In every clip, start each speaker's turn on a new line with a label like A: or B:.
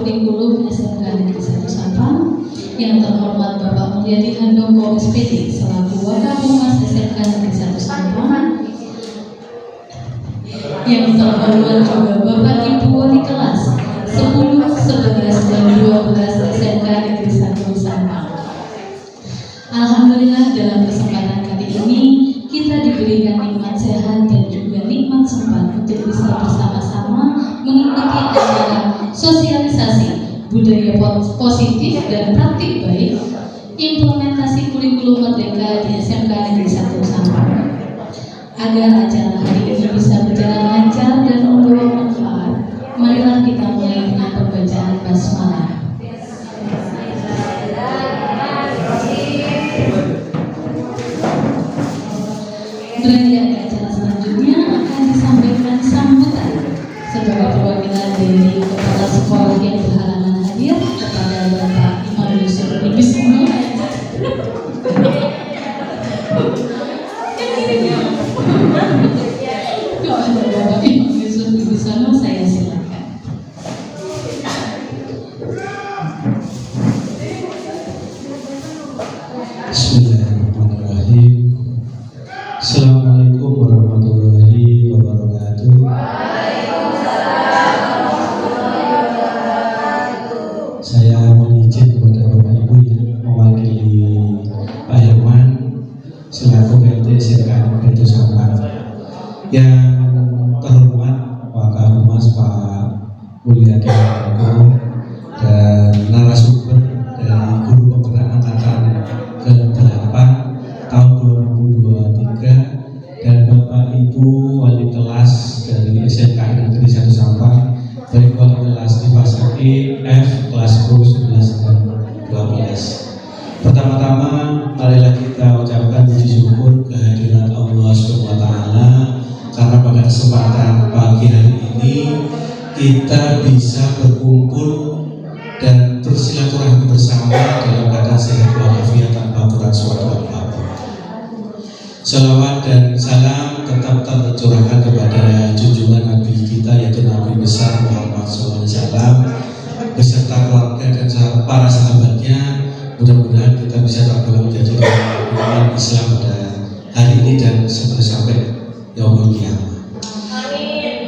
A: Kurikulum SMK Negeri 1 Sampang, yang terhormat Bapak Mulyadi Handoko SPD selaku Wakapolres SMK Negeri 1 Sampang, yang terhormat juga Bapak Ibu Wali Kelas 10, 11, dan 12 SMK Negeri 1 Sampang. Alhamdulillah, dalam kesempatan kali ini kita diberikan nikmat sehat dan juga nikmat sempat untuk bisa bersama-sama mengikuti acara sosialisasi budaya positif dan praktik baik implementasi kurikulum merdeka di SMK Negeri 1 Sampang. Agar acara hari ini bisa berjalan lancar dan membawa manfaat, marilah kita mulai dengan pembacaan basmalah. Beranjak ke acara selanjutnya akan disampaikan sambutan sebagai perwakilan dari kepala sekolah yang berhalangan hadir kepada Bapak Imam Yusuf Bismillah. Kepada Bapak Imam Yusuf Bismillah, saya silakan.
B: Bismillahirrahmanirrahim. Assalamualaikum warahmatullahi wabarakatuh. Saya mohon izin kepada Bapak Ibu yang mewakili Pak Herman selaku PLT SMK Negeri 1 Sampang. Yang terhormat Pak Humas Pak Mulyadi Handoko dan narasumber dari Guru Penggerak Angkatan ke-8 tahun 2023 dan Bapak Ibu Wali Kelas dari SMK Negeri 1 Sampang, baik Wali Kelas di fase E, F, kelas 10, 11, dan 12. Pertama-tama, marilah kita ucapkan puji syukur kehadiran Allah SWT karena pada kesempatan pagi hari ini kita bisa berkumpul dan bersilaturahmi bersama dalam keadaan sehat walafiat tanpa kurang suatu apapun. Salawat dan salam tetap tercurahkan kepada junjungan Nabi kita yaitu Nabi besar Muhammad SAW beserta keluarga dan para sahabatnya. Mudah-mudahan kita bisa tergolong menjadi umat Islam pada hari ini dan sampai yaumul qiyamah.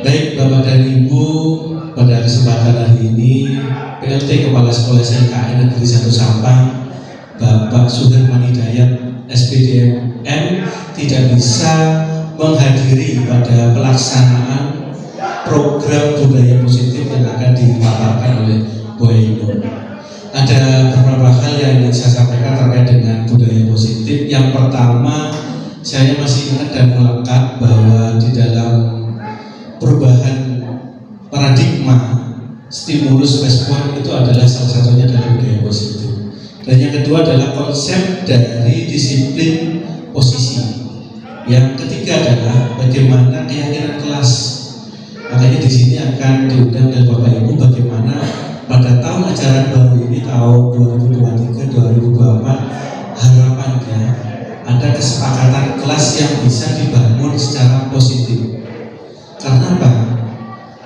B: Baik Bapak dan Ibu, pada kesempatan hari ini PLT Kepala Sekolah SMK Negeri 1 Sampang Bapak Suherman Hidayat SPDM tidak bisa menghadiri pada pelaksanaan program budaya positif yang akan dipaparkan oleh Bu Ainun. Ada beberapa hal yang ingin saya sampaikan terkait dengan budaya positif. Yang pertama, saya masih ingat dan melekat bahwa di dalam perubahan paradigma stimulus respon itu adalah salah satunya dari budaya positif. Dan yang kedua adalah konsep dari disiplin posisi. Yang ketiga adalah bagaimana keyakinan kelas. Makanya di sini akan diundang dari Bapak Ibu bagaimana pada tahun ajaran baru ini tahun 2023-2024 harapannya ada kesepakatan kelas yang bisa dibangun secara positif. Karena apa?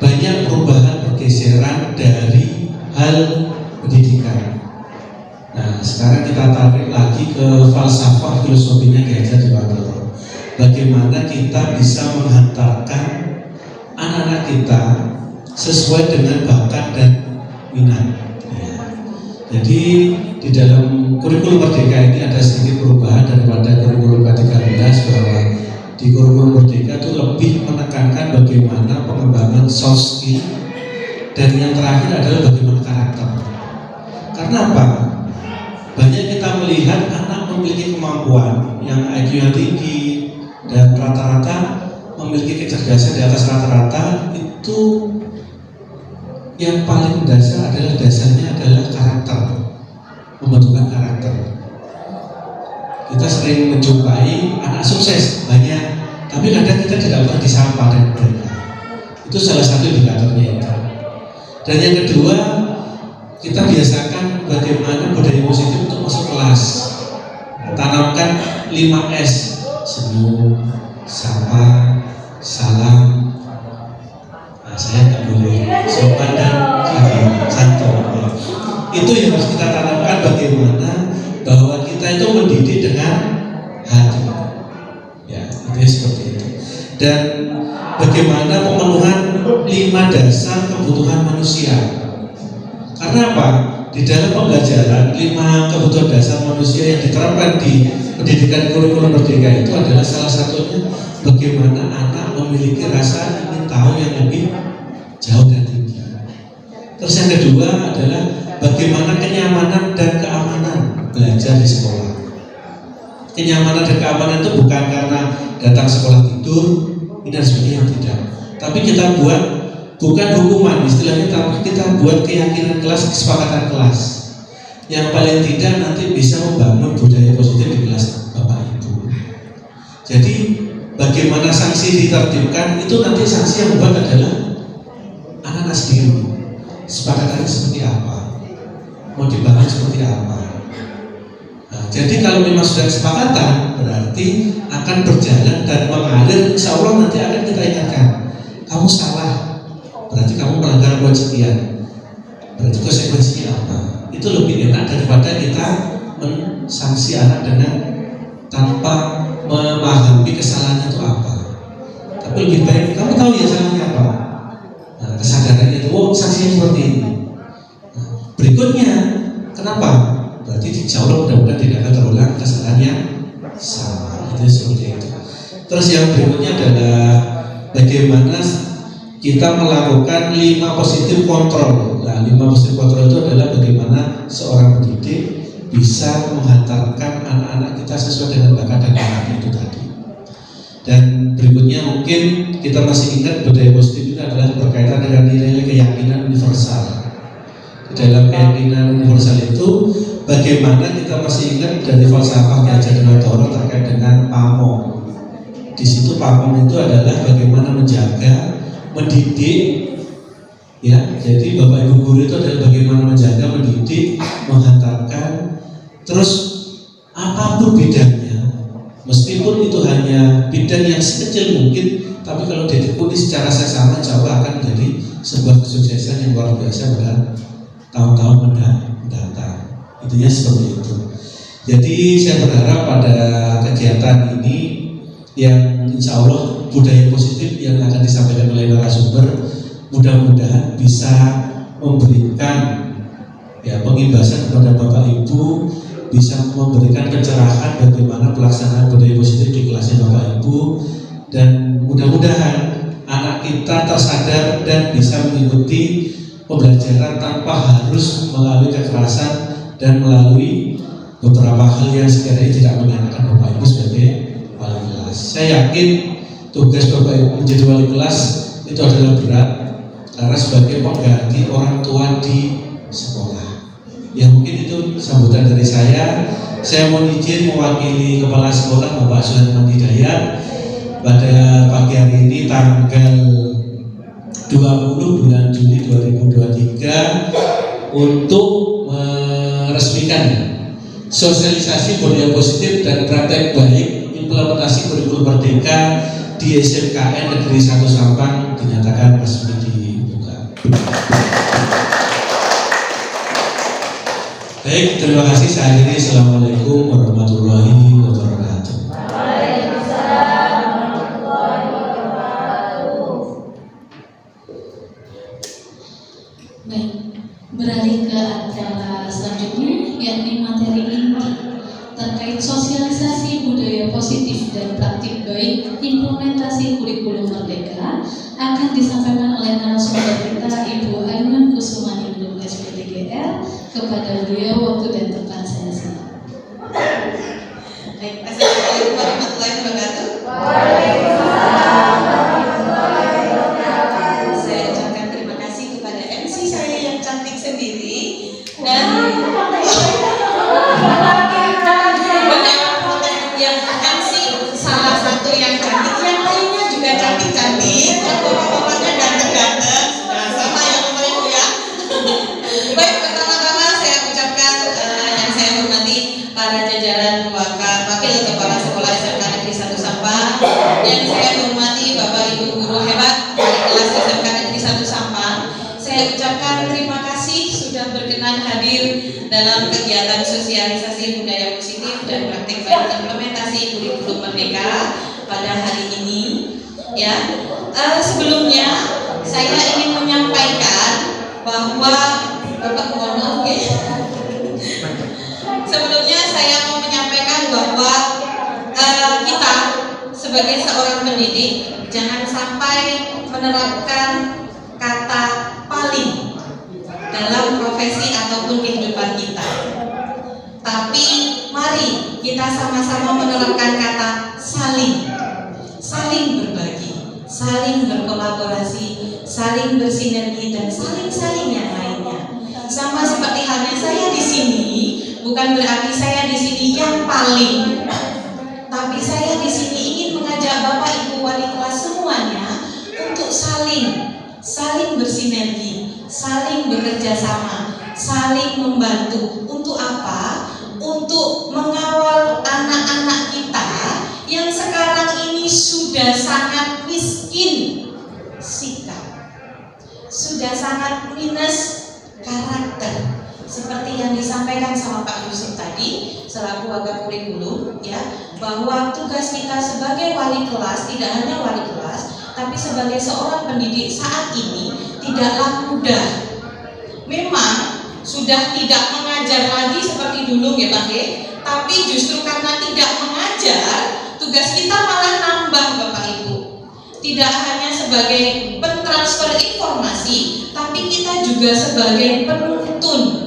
B: Banyak perubahan pergeseran dari hal pendidikan. Nah, sekarang kita tarik lagi ke falsafah filosofinya Ki Hajar Dewantara. Bagaimana kita bisa menghantarkan anak-anak kita sesuai dengan bakat dan minat. Ya. Jadi di dalam kurikulum merdeka ini ada sedikit perubahan daripada kurikulum K13 bahwa di kurikulum merdeka itu lebih menekankan bagaimana pengembangan soft skill dan yang terakhir adalah bagaimana karakter. Karena apa? Banyak kita melihat anak memiliki kemampuan yang IQ-nya tinggi dan rata-rata memiliki kecerdasan di atas rata-rata, itu yang paling dasar adalah dasarnya adalah karakter, pembentukan karakter. Kita sering menjumpai anak sukses banyak, tapi kadang kita tidak pernah disapa dan mereka. Itu salah satu indikatornya itu. Dan yang kedua, kita biasakan bagaimana budaya positif untuk masuk kelas. Tanamkan 5S: senyum, sapa, salam. Nah, saya nggak boleh sopan dan santun. itu yang harus kita tanamkan, bagaimana bahwa kita itu mendidik dengan hati. Ya, itu seperti itu. Dan bagaimana pemenuhan 5 dasar kebutuhan manusia. Karena apa? Di dalam pembelajaran 5 kebutuhan dasar manusia yang diterapkan di pendidikan kurikulum merdeka itu adalah salah satunya bagaimana anak memiliki rasa ingin tahu yang lebih jauh dan tinggi. Terus yang kedua adalah bagaimana kenyamanan dan keamanan belajar di sekolah. Kenyamanan dan keamanan itu bukan karena datang sekolah tidur ini dan sebagainya, tidak. Tapi kita buat bukan hukuman istilahnya, tapi kita buat keyakinan kelas, kesepakatan kelas yang paling tidak nanti bisa membangun budaya positif di kelas Bapak Ibu. Jadi bagaimana sanksi ditertibkan itu nanti sanksi yang membuat adalah anak-anak sendiri. Sepakatannya seperti apa, mau dibangun seperti apa. Nah, jadi kalau memang sudah kesepakatan berarti akan berjalan dan mengalir. Insya Allah nanti akan kita ingatkan, kamu salah, berarti kamu melanggar poin sekian, berarti konsekuensinya apa. Itu lebih enak daripada kita mensanksi anak dengan tanpa memahami kesalahannya itu apa. Tapi lebih baik kamu tahu ya salahnya apa. Nah, kesadarannya itu, oh sanksinya seperti ini. Nah, berikutnya, kenapa? Berarti insya Allah mudah-mudahan tidak akan terulang kesalahannya sama. Itu seperti itu. Terus yang berikutnya adalah bagaimana kita melakukan 5 positif kontrol. Nah, 5 positif kontrol itu adalah bagaimana seorang pendidik bisa menghantarkan anak-anak kita sesuai dengan bakat dan minatnya itu tadi. Dan berikutnya mungkin kita masih ingat budaya positif itu adalah berkaitan dengan nilai keyakinan universal. Di dalam keyakinan universal itu bagaimana kita masih ingat dari falsafah diajarkan oleh Toro terkait dengan pamong. Di situ pamong itu adalah bagaimana menjaga, mendidik, ya. Jadi Bapak Ibu guru itu adalah bagaimana menjaga, mendidik, menghantarkan. Terus apapun bidangnya, meskipun itu hanya bidang yang sekecil mungkin, tapi kalau ditekuni secara seksama, insya Allah akan menjadi sebuah kesuksesan yang luar biasa pada tahun-tahun mendatang. Intinya seperti itu. Jadi saya berharap pada kegiatan ini yang insya Allah budaya positif yang akan disampaikan oleh narasumber mudah-mudahan bisa memberikan ya pengimbasan kepada Bapak Ibu, bisa memberikan pencerahan bagaimana pelaksanaan budaya positif di kelasnya Bapak Ibu, dan mudah-mudahan anak kita tersadar dan bisa mengikuti pembelajaran tanpa harus melalui kekerasan dan melalui beberapa hal yang sekiranya tidak mengenakan Bapak Ibu sebagai wali kelas. Saya yakin tugas Bapak Ibu menjadi wali kelas itu adalah berat karena sebagai pengganti orang tua di sekolah. Ya mungkin itu sambutan dari saya. Saya mohon izin mewakili Kepala Sekolah Bapak Sulaiman Hidayat pada pagi hari ini tanggal 20 bulan Juli 2023 untuk meresmikan sosialisasi budaya positif dan praktek baik implementasi kurikulum merdeka di SMKN Negeri 1 Sampang dinyatakan resmi dibuka. Baik, terima kasih. Saya akhiri. Assalamualaikum warahmatullahi wabarakatuh.
C: Waalaikumsalam warahmatullahi wabarakatuh.
A: Baik, beralih ke acara selanjutnya yakni materi inti terkait sosialisasi budaya positif dan praktik baik implementasi kurikulum merdeka akan disampaikan oleh narasumber kita Ibu Aiman Kusumaningrum SPTGR. Kepada beliau waktu dan tempat saya silakan.
C: Baik, assalamualaikum warahmatullahi wabarakatuh.
D: Waalaikumsalam warahmatullahi wabarakatuh.
C: Saya ucapkan terima kasih kepada MC saya yang cantik sendiri dan yang MC salah satu yang cantik, yang lainnya juga cantik-cantik, yang bapak-bapaknya ganteng-ganteng. Nah, sama ya Bapak Ibu ya. Baik, pertama-tama saya ucapkan yang saya hormati para jajaran wakil kepala sekolah SMK Negeri 1 berkenan hadir dalam kegiatan sosialisasi budaya positif dan praktik baik implementasi kurikulum merdeka pada hari ini. Ya, sebelumnya saya ingin menyampaikan bahwa Bapak mohon maaf ya. Sebelumnya saya mau menyampaikan bahwa kita sebagai seorang pendidik jangan sampai menerapkan kata paling dalam profesi ataupun kehidupan kita. Tapi mari kita sama-sama menerapkan kata saling. Saling berbagi, saling berkolaborasi, saling bersinergi dan saling yang lainnya. Sama seperti halnya saya di sini, bukan berarti saya di sini yang paling, tapi saya di sini ingin mengajak Bapak Ibu wali kelas semuanya untuk saling bersinergi, saling bekerja sama, saling membantu. Untuk apa? Untuk mengawal anak-anak kita yang sekarang ini sudah sangat miskin sikap, sudah sangat minus karakter. Seperti yang disampaikan sama Pak Yusuf tadi selaku waga kurikulum, ya, bahwa tugas kita sebagai wali kelas tidak hanya wali kelas, tapi sebagai seorang pendidik saat ini tidaklah mudah. Memang sudah tidak mengajar lagi seperti dulu ya Pak, tapi justru karena tidak mengajar, tugas kita malah nambah Bapak Ibu. Tidak hanya sebagai pentransfer informasi, tapi kita juga sebagai penuntun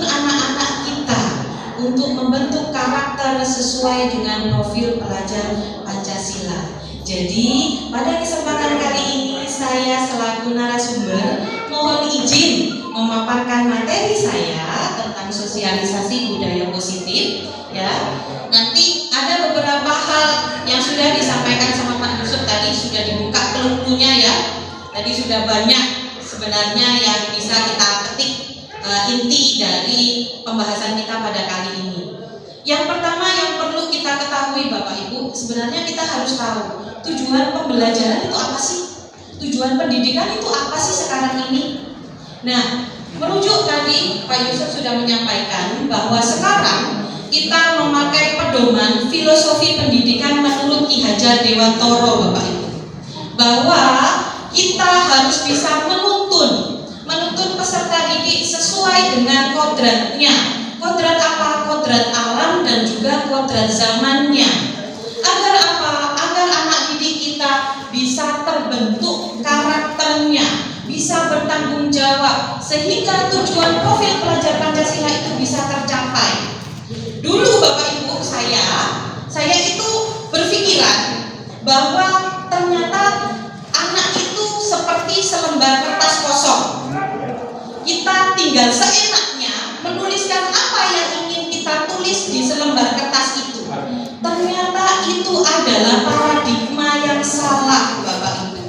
C: anak-anak kita untuk membentuk karakter sesuai dengan profil pelajar Pancasila. Jadi pada kesempatan kali ini saya selaku narasumber mohon izin memaparkan materi saya tentang sosialisasi budaya positif, ya. Nanti ada beberapa hal yang sudah disampaikan sama Pak Yusuf tadi, sudah dibuka keluarnya ya. Tadi sudah banyak sebenarnya yang bisa kita petik inti dari pembahasan kita pada kali ini. Yang pertama yang perlu kita ketahui Bapak Ibu, sebenarnya kita harus tahu tujuan pembelajaran itu apa sih? Tujuan pendidikan itu apa sih sekarang ini? Nah, merujuk tadi Pak Yusuf sudah menyampaikan bahwa sekarang kita memakai pedoman filosofi pendidikan menurut Ki Hajar Dewantoro Bapak Ibu, bahwa kita harus bisa menuntun peserta didik sesuai dengan kodratnya. Kodrat apa? Kodrat alam dan juga kodrat zamannya. Agar apa? Agar anak didik kita bisa terbentuk karakternya, bisa bertanggung jawab, sehingga tujuan profil pelajar Pancasila itu bisa tercapai. Dulu Bapak Ibu saya itu berpikiran bahwa ternyata anak itu seperti selembar kertas kosong. Kita tinggal seenaknya menuliskan apa yang ingin kita tulis di selembar kertas itu. Ternyata itu adalah paradigma yang salah Bapak Ibu.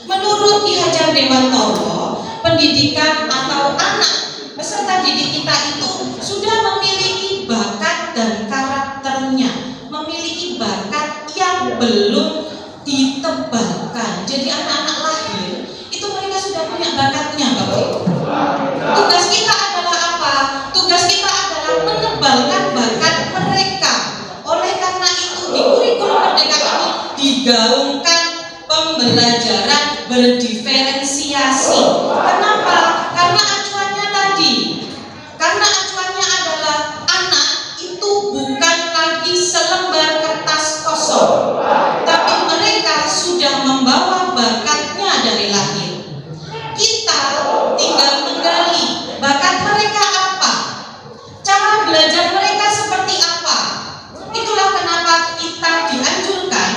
C: Menurut Ki Hajar Dewantoro, pendidikan atau anak peserta didik kita itu sudah memiliki bakat dan karakternya, memiliki bakat yang belum ditebalkan. Jadi anak-anak lahir itu mereka sudah punya bakatnya Bapak Ibu. Tugas kita adalah apa? Tugas kita adalah menebalkan bakat mereka. Oleh karena itu di kurikulum merdeka ini digaungkan pembelajaran berdiferensiasi. Kenapa? Karena acuannya tadi. Karena acuannya adalah anak itu bukan lagi selembar kertas kosong, tapi mereka sudah membawa bakatnya dari lahir. Kita tinggal menggali bakat mereka apa, cara belajar mereka seperti apa. Itulah kenapa kita dianjurkan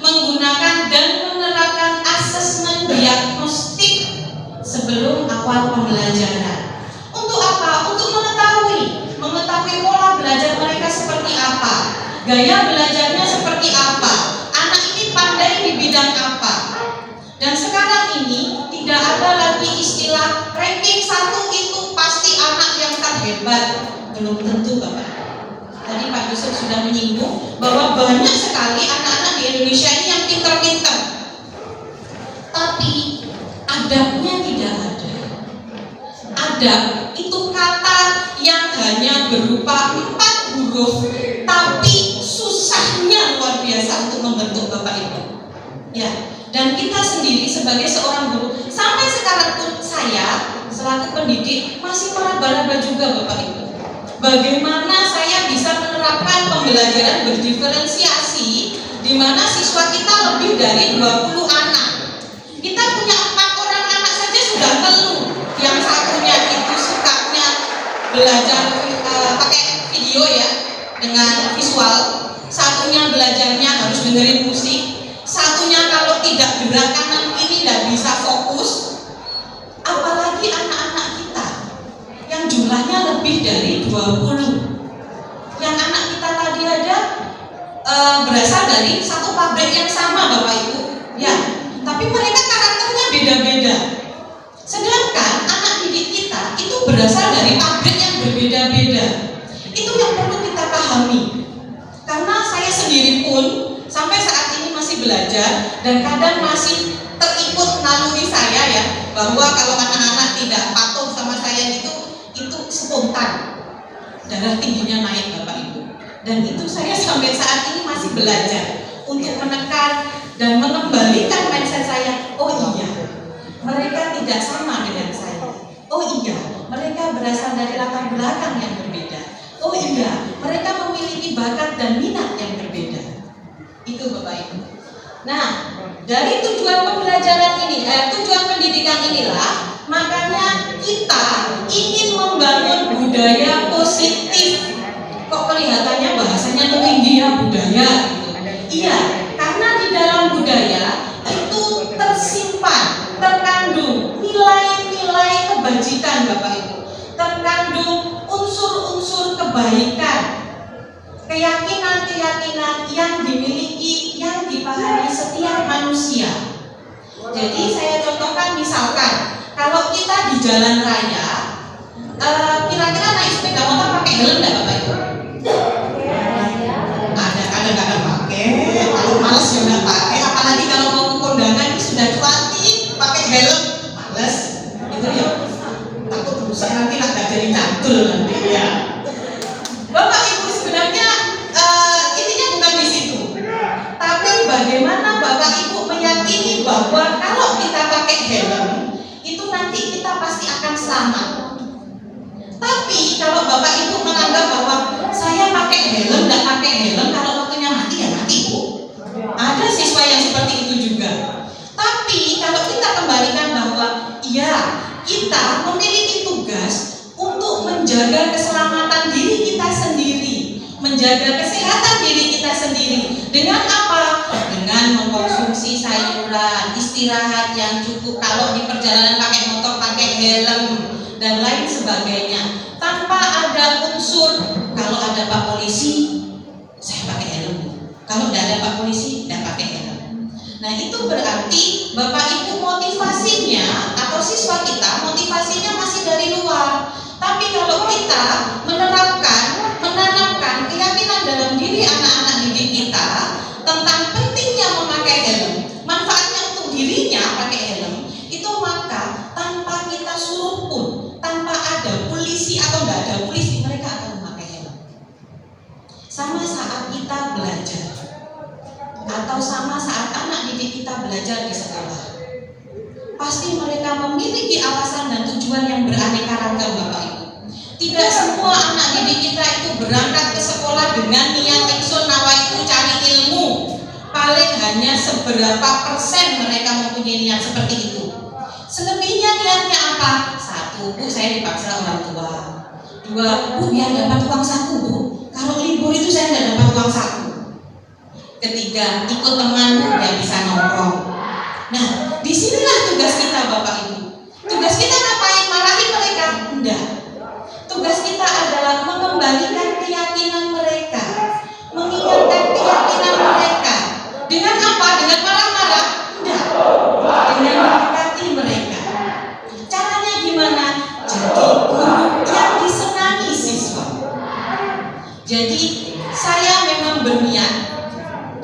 C: menggunakan dan menerapkan asesmen diagnostik sebelum awal pembelajaran. Untuk apa? Untuk mengetahui pola belajar mereka seperti apa, gaya belajarnya seperti apa, anak ini pandai di bidang apa. Dan sekarang ini tidak ada lagi istilah ranking 1 itu pasti anak yang terhebat. Belum tentu Bapak. Tadi Pak Yusuf sudah menyinggung bahwa banyak sekali anak-anak di Indonesia ini yang pintar-pintar, tapi adabnya tidak ada. Adab itu hanya berupa 4 huruf, tapi susahnya luar biasa untuk membentuk Bapak Ibu. Ya, dan kita sendiri sebagai seorang guru, sampai sekarang pun saya selaku pendidik masih meraba-raba juga Bapak Ibu. Bagaimana saya bisa menerapkan pembelajaran berdiferensiasi di mana siswa kita lebih dari 20 anak. Kita punya 4 orang anak saja sudah ngeluh. Yang satunya itu sukanya belajar pakai video ya, dengan visual. Satunya belajarnya harus dengerin musik. Satunya kalau tidak gerak kanan ini tidak bisa fokus. Apalagi anak-anak kita yang jumlahnya lebih dari 20. Yang anak kita tadi ada berasal dari satu pabrik yang sama Bapak Ibu. Ya, tapi mereka karakternya beda-beda. Sedangkan anak didik kita itu berasal dari pabrik yang berbeda-beda. Itu yang perlu kita pahami. Karena saya sendiri pun sampai saat ini masih belajar dan kadang masih terikut naluri saya ya, bahwa kalau anak-anak tidak patuh sama saya itu spontan, darah tingginya naik Bapak Ibu. Dan itu saya sampai saat ini masih belajar untuk menekan dan mengembalikan mindset saya. Oh iya, mereka tidak sama dengan saya. Oh iya, mereka berasal dari latar belakang yang berbeda. Oh iya, mereka memiliki bakat dan minat yang berbeda. Itu Bapak Ibu. Nah, dari tujuan pembelajaran ini, tujuan pendidikan inilah, makanya kita ingin membangun budaya positif. Kok kelihatannya bahasanya tuh tinggi ya, budaya gitu. Iya, karena di dalam budaya itu tersimpan, terkandung nilai-nilai kebajikan Bapak Ibu, terkandung unsur-unsur kebaikan, keyakinan-keyakinan yang dimiliki, yang dipahami setiap manusia. Jadi saya contohkan, misalkan kalau kita di jalan raya, kira-kira naik sepeda motor pakai helm nggak Bapak Ibu? Ada pakai. Kalau males ya nggak pakai. Apalagi kalau mau ke kondangan itu sudah cuatin pakai helm, males. Itu ya takut rusak nanti lah, nggak jadi cantul nanti ya. Bapak Ibu, sebenarnya intinya bukan di situ. Tapi bagaimana Bapak Ibu meyakini bahwa kalau kita pakai helm itu nanti kita pasti akan selamat. Tapi kalau Bapak Ibu menganggap bahwa saya pakai helm, nggak pakai helm, kalau waktunya mati ya mati Bu. Ada siswa yang seperti itu juga. Tapi kalau kita kembalikan bahwa iya, kita memiliki tugas untuk menjaga keselamatan diri kita sendiri, menjaga kesehatan diri kita sendiri. Dengan apa? Dengan mengkonsumsi sayuran, istirahat yang cukup, kalau di perjalanan pakai motor pakai helm dan lain sebagainya. Tanpa ada unsur, kalau ada Pak Polisi saya pakai helm, kalau tidak ada Pak Polisi tidak pakai helm. Nah itu berarti Bapak Ibu motivasinya atau siswa kita motivasinya masih dari luar. Tapi kalau kita menanamkan keyakinan dalam diri anak-anak didik kita tentang pentingnya memakai helm, manfaatnya untuk dirinya pakai helm, itu maka tanpa kita suruh pun, tanpa ada polisi atau nggak ada polisi, mereka akan memakai helm. Sama saat kita belajar, atau sama saat anak didik kita belajar di sekolah, pasti mereka memiliki alasan dan tujuan yang beraneka ragam Bapak Ibu. Tidak semua anak didik kita itu berangkat ke sekolah dengan niat ingsun nawaitu cari ilmu. Paling hanya seberapa persen mereka mempunyai niat seperti itu. Selebihnya niatnya apa? 1, Bu, saya dipaksa orang tua. 2, Bu, biar dapat uang saku, Bu. Kalau libur itu saya tidak dapat uang saku. 3, ikut teman, biar bisa nongkrong. Nah, disinilah tugas kita Bapak Ibu. Tugas kita ngapain? Marahin mereka? Enggak. Tugas kita adalah mengembalikan keyakinan mereka, mengingatkan keyakinan mereka. Dengan apa? Dengan marah-marah? Enggak. Dengan mendekati mereka. Caranya gimana? Jadi guru yang disenangi siswa. Jadi saya memang berniat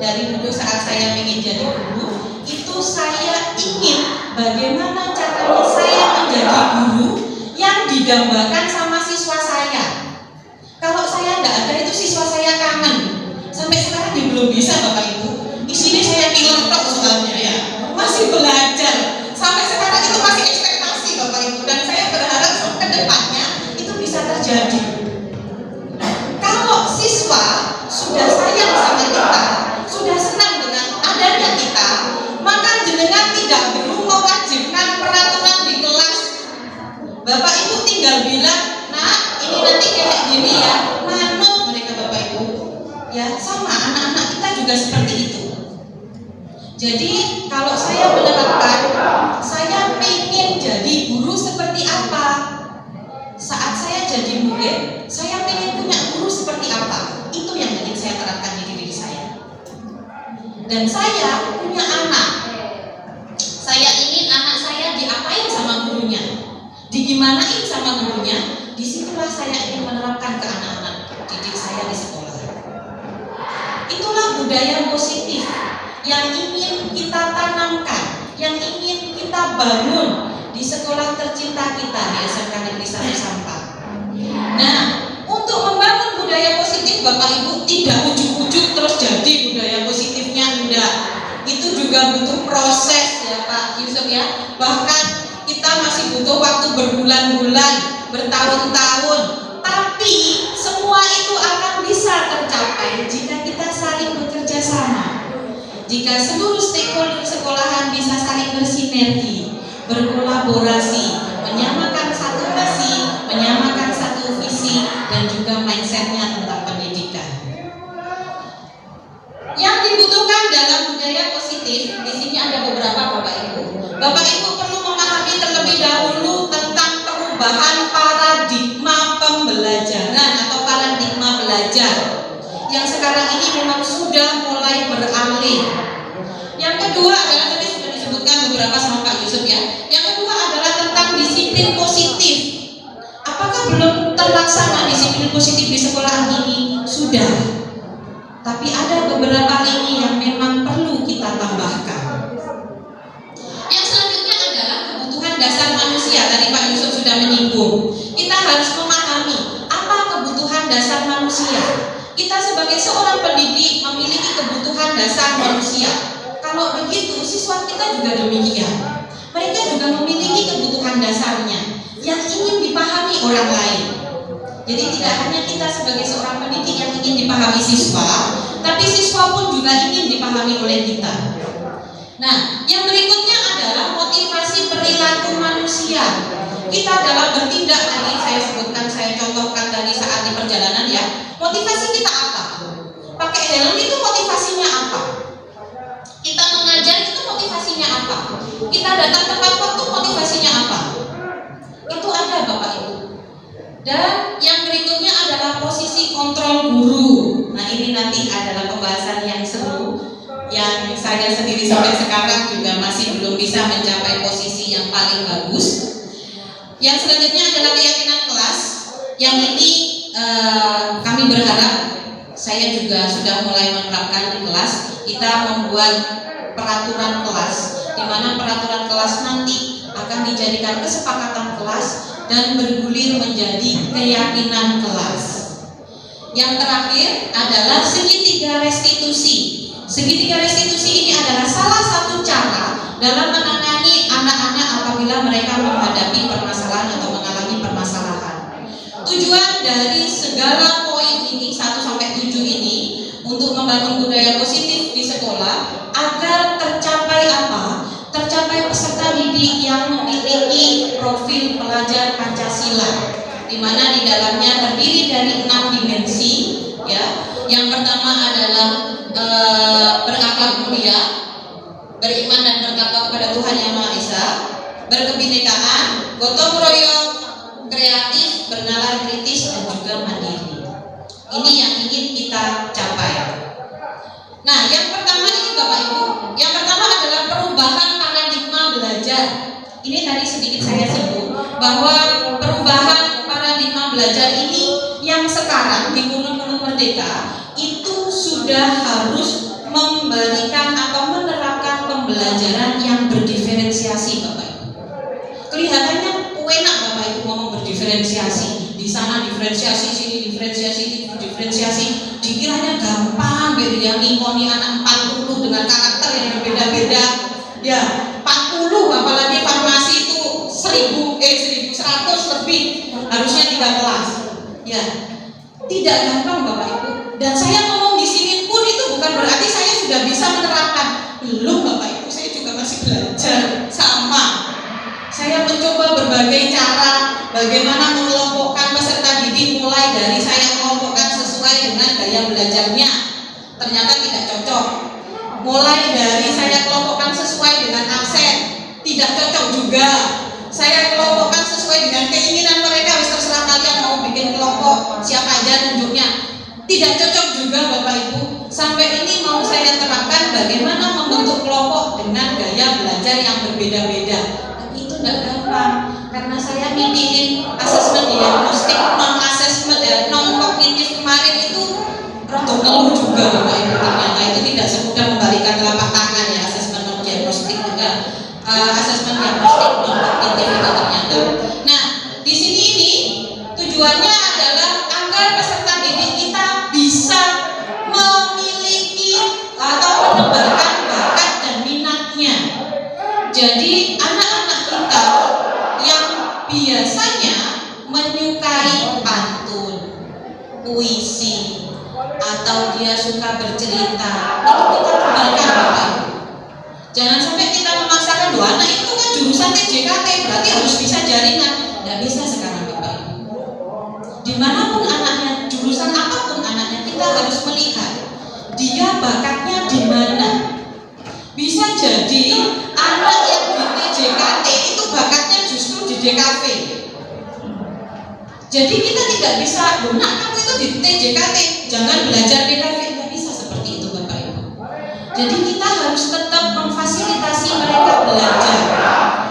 C: dari dulu saat saya ingin jadi guru, itu saya ingin bagaimana caranya saya menjadi guru yang didambakan sama siswa saya. itu siswa saya kangen. Sampai sekarang dia belum bisa Bapak Ibu. Di sini saya bilang tok soalnya ya, masih belajar. Sampai sekarang itu masih ekspektasi Bapak Ibu, dan saya berharap ke depannya itu bisa terjadi. Kalau siswa sudah sayang sama kita, sudah senang dengan adanya kita, maka jenengan tidak perlu mewajibkan peraturan di kelas. Bapak Ibu tinggal bilang, nah ini nanti kayak gini ya, manut mereka Bapak Ibu. Ya sama, anak-anak kita juga seperti itu. Jadi kalau saya menerapkan, saya ingin jadi guru seperti apa? Saat saya jadi murid, saya ingin punya guru seperti apa? Itu yang ingin saya terapkan di diri saya. Dan saya punya anak. Saya ingin anak saya diapain sama gurunya, digimanain sama gurunya. Disitulah saya ingin menerapkan ke anak-anak didik saya di sekolah. Itulah budaya positif yang ingin kita tanamkan, yang ingin kita bangun di sekolah tercinta kita di SMK Negeri 1 Sampang. Nah, untuk membangun budaya positif Bapak Ibu tidak ujuk-ujuk terus jadi budaya positifnya, enggak. Itu juga butuh proses ya Pak Yusuf ya. Bahkan kita masih butuh waktu berbulan-bulan, bertahun-tahun. Tapi semua itu akan bisa tercapai jika kita saling bekerja sama. Jika seluruh stakeholder sekolahan bisa saling bersinergi, berkolaborasi, menyamakan satu misi, menyamakan satu visi, dan juga mindsetnya tentang pendidikan. Yang dibutuhkan dalam budaya positif, di sini ada beberapa Bapak Ibu. Bapak Ibu perlu memahami terlebih dahulu tentang perubahan paradigma pembelajaran atau paradigma belajar yang sekarang ini memang sudah mulai beralih. Yang kedua adalah, tadi sudah disebutkan beberapa sama Pak Yusuf ya. Yang kedua adalah tentang disiplin positif. Apakah belum terlaksana disiplin positif di sekolah ini? Sudah. Tapi ada beberapa lini yang memang perlu kita tambahkan. Yang selanjutnya adalah kebutuhan dasar manusia. Tadi Pak Yusuf sudah menyinggung. Kita harus memahami apa kebutuhan dasar manusia. Kita sebagai seorang pendidik memiliki kebutuhan dasar manusia. Kalau begitu, siswa kita juga demikian. Mereka juga memiliki kebutuhan dasarnya yang ingin dipahami orang lain. Jadi tidak hanya kita sebagai seorang pendidik yang ingin dipahami siswa, tapi siswa pun juga ingin dipahami oleh kita. Nah, yang berikutnya adalah motivasi perilaku manusia. Kita dalam bertindak, tadi saya sebutkan, saya contohkan tadi saat di perjalanan ya. Motivasi kita apa? Pakai helm itu motivasinya apa? Kita mengajar itu motivasinya apa? Kita datang tepat waktu motivasinya apa? Itu ada Bapak Ibu. Dan yang berikutnya adalah posisi kontrol guru. Nah ini nanti adalah pembahasan yang seru, yang saya sendiri sampai sekarang juga masih belum bisa mencapai posisi yang paling bagus. Yang selanjutnya adalah keyakinan kelas. Yang ini kami berharap, saya juga sudah mulai menerapkan di kelas. Kita membuat peraturan kelas, di mana peraturan kelas nanti akan dijadikan kesepakatan kelas dan bergulir menjadi keyakinan kelas. Yang terakhir adalah segitiga restitusi. Segitiga restitusi ini adalah salah satu cara dalam menangani anak-anak apabila mereka menghadapi permasalahan atau mengalami permasalahan. Tujuan dari segala poin ini 1-7 ini untuk membangun budaya positif di sekolah agar tercapai apa? Tercapai peserta didik yang memiliki profil pelajar Pancasila, di mana di dalamnya terdiri dari 6 dimensi ya. Yang pertama adalah berakhlak mulia, beriman dan bertakwa kepada Tuhan Yang Maha Esa, berkebinekaan, gotong royong, kreatif, bernalar kritis, dan juga mandiri. Ini yang ingin kita capai. Nah, yang pertama ini Bapak Ibu, yang pertama adalah perubahan paradigma belajar. Ini tadi sedikit saya singgung bahwa perubahan paradigma belajar ini yang sekarang di kurikulum Merdeka itu sudah harus memberikan atau menerapkan pembelajaran yang berdiferensiasi Bapak Ibu. Kelihatannya enak Bapak Ibu ngomong berdiferensiasi. Di sana diferensiasi, sini diferensiasi, dikiranya gampang gitu ya, ngingoni anak 40 dengan karakter yang berbeda-beda. Ya, 40 apalagi farmasi itu 1100 lebih, harusnya 3 kelas. Ya, tidak gampang Bapak Ibu. Dan saya ngomong di sini pun itu bukan berarti saya sudah bisa menerapkan. Belum Bapak Ibu, saya juga masih belajar. Sama. Saya mencoba berbagai cara bagaimana mengelompokkan peserta didik, mulai dari saya kelompokkan sesuai dengan gaya belajarnya. Ternyata tidak cocok. Mulai dari saya kelompokkan sesuai dengan aksen, tidak cocok juga. Saya kelompokkan sesuai dengan keinginan mereka, terserah kalian mau bikin kelompok siapa aja tunjuknya. Tidak cocok juga Bapak Ibu. Sampai ini mau saya terapkan bagaimana membentuk kelompok dengan gaya belajar yang berbeda-beda. Itu tidak gampang, karena saya mikirin asesmen diagnostik, non kognitif kemarin itu rada ngeluh juga Bapak Ibu. Ternyata itu tidak semudah membalikan telapak tangan ya, asesmen non diagnostik juga, asesmen diagnostik non kognitif itu ternyata. Nah, di sini ini tujuannya adalah agar peserta didik kita bisa memiliki atau menebarkan bakat dan minatnya. Jadi anak-anak kita yang biasanya menyukai pantun, puisi, atau dia suka bercerita, itu kita kembangkan Bapak Ibu. Jangan sampai kita memaksakan doa, anak itu kan jurusan TJKT berarti harus bisa jaringan. Tidak bisa sekarang Bapak Ibu. Dimanapun anaknya, jurusan apapun anaknya, kita harus melihat dia bakatnya di mana. Bisa jadi anak yang di TJKT itu bakatnya justru di DKV. Jadi kita tidak bisa, nak kamu itu di TJKT, jangan belajar DKV. Tidak bisa seperti itu Bapak Ibu. Jadi kita harus tetap memfasilitasi mereka belajar.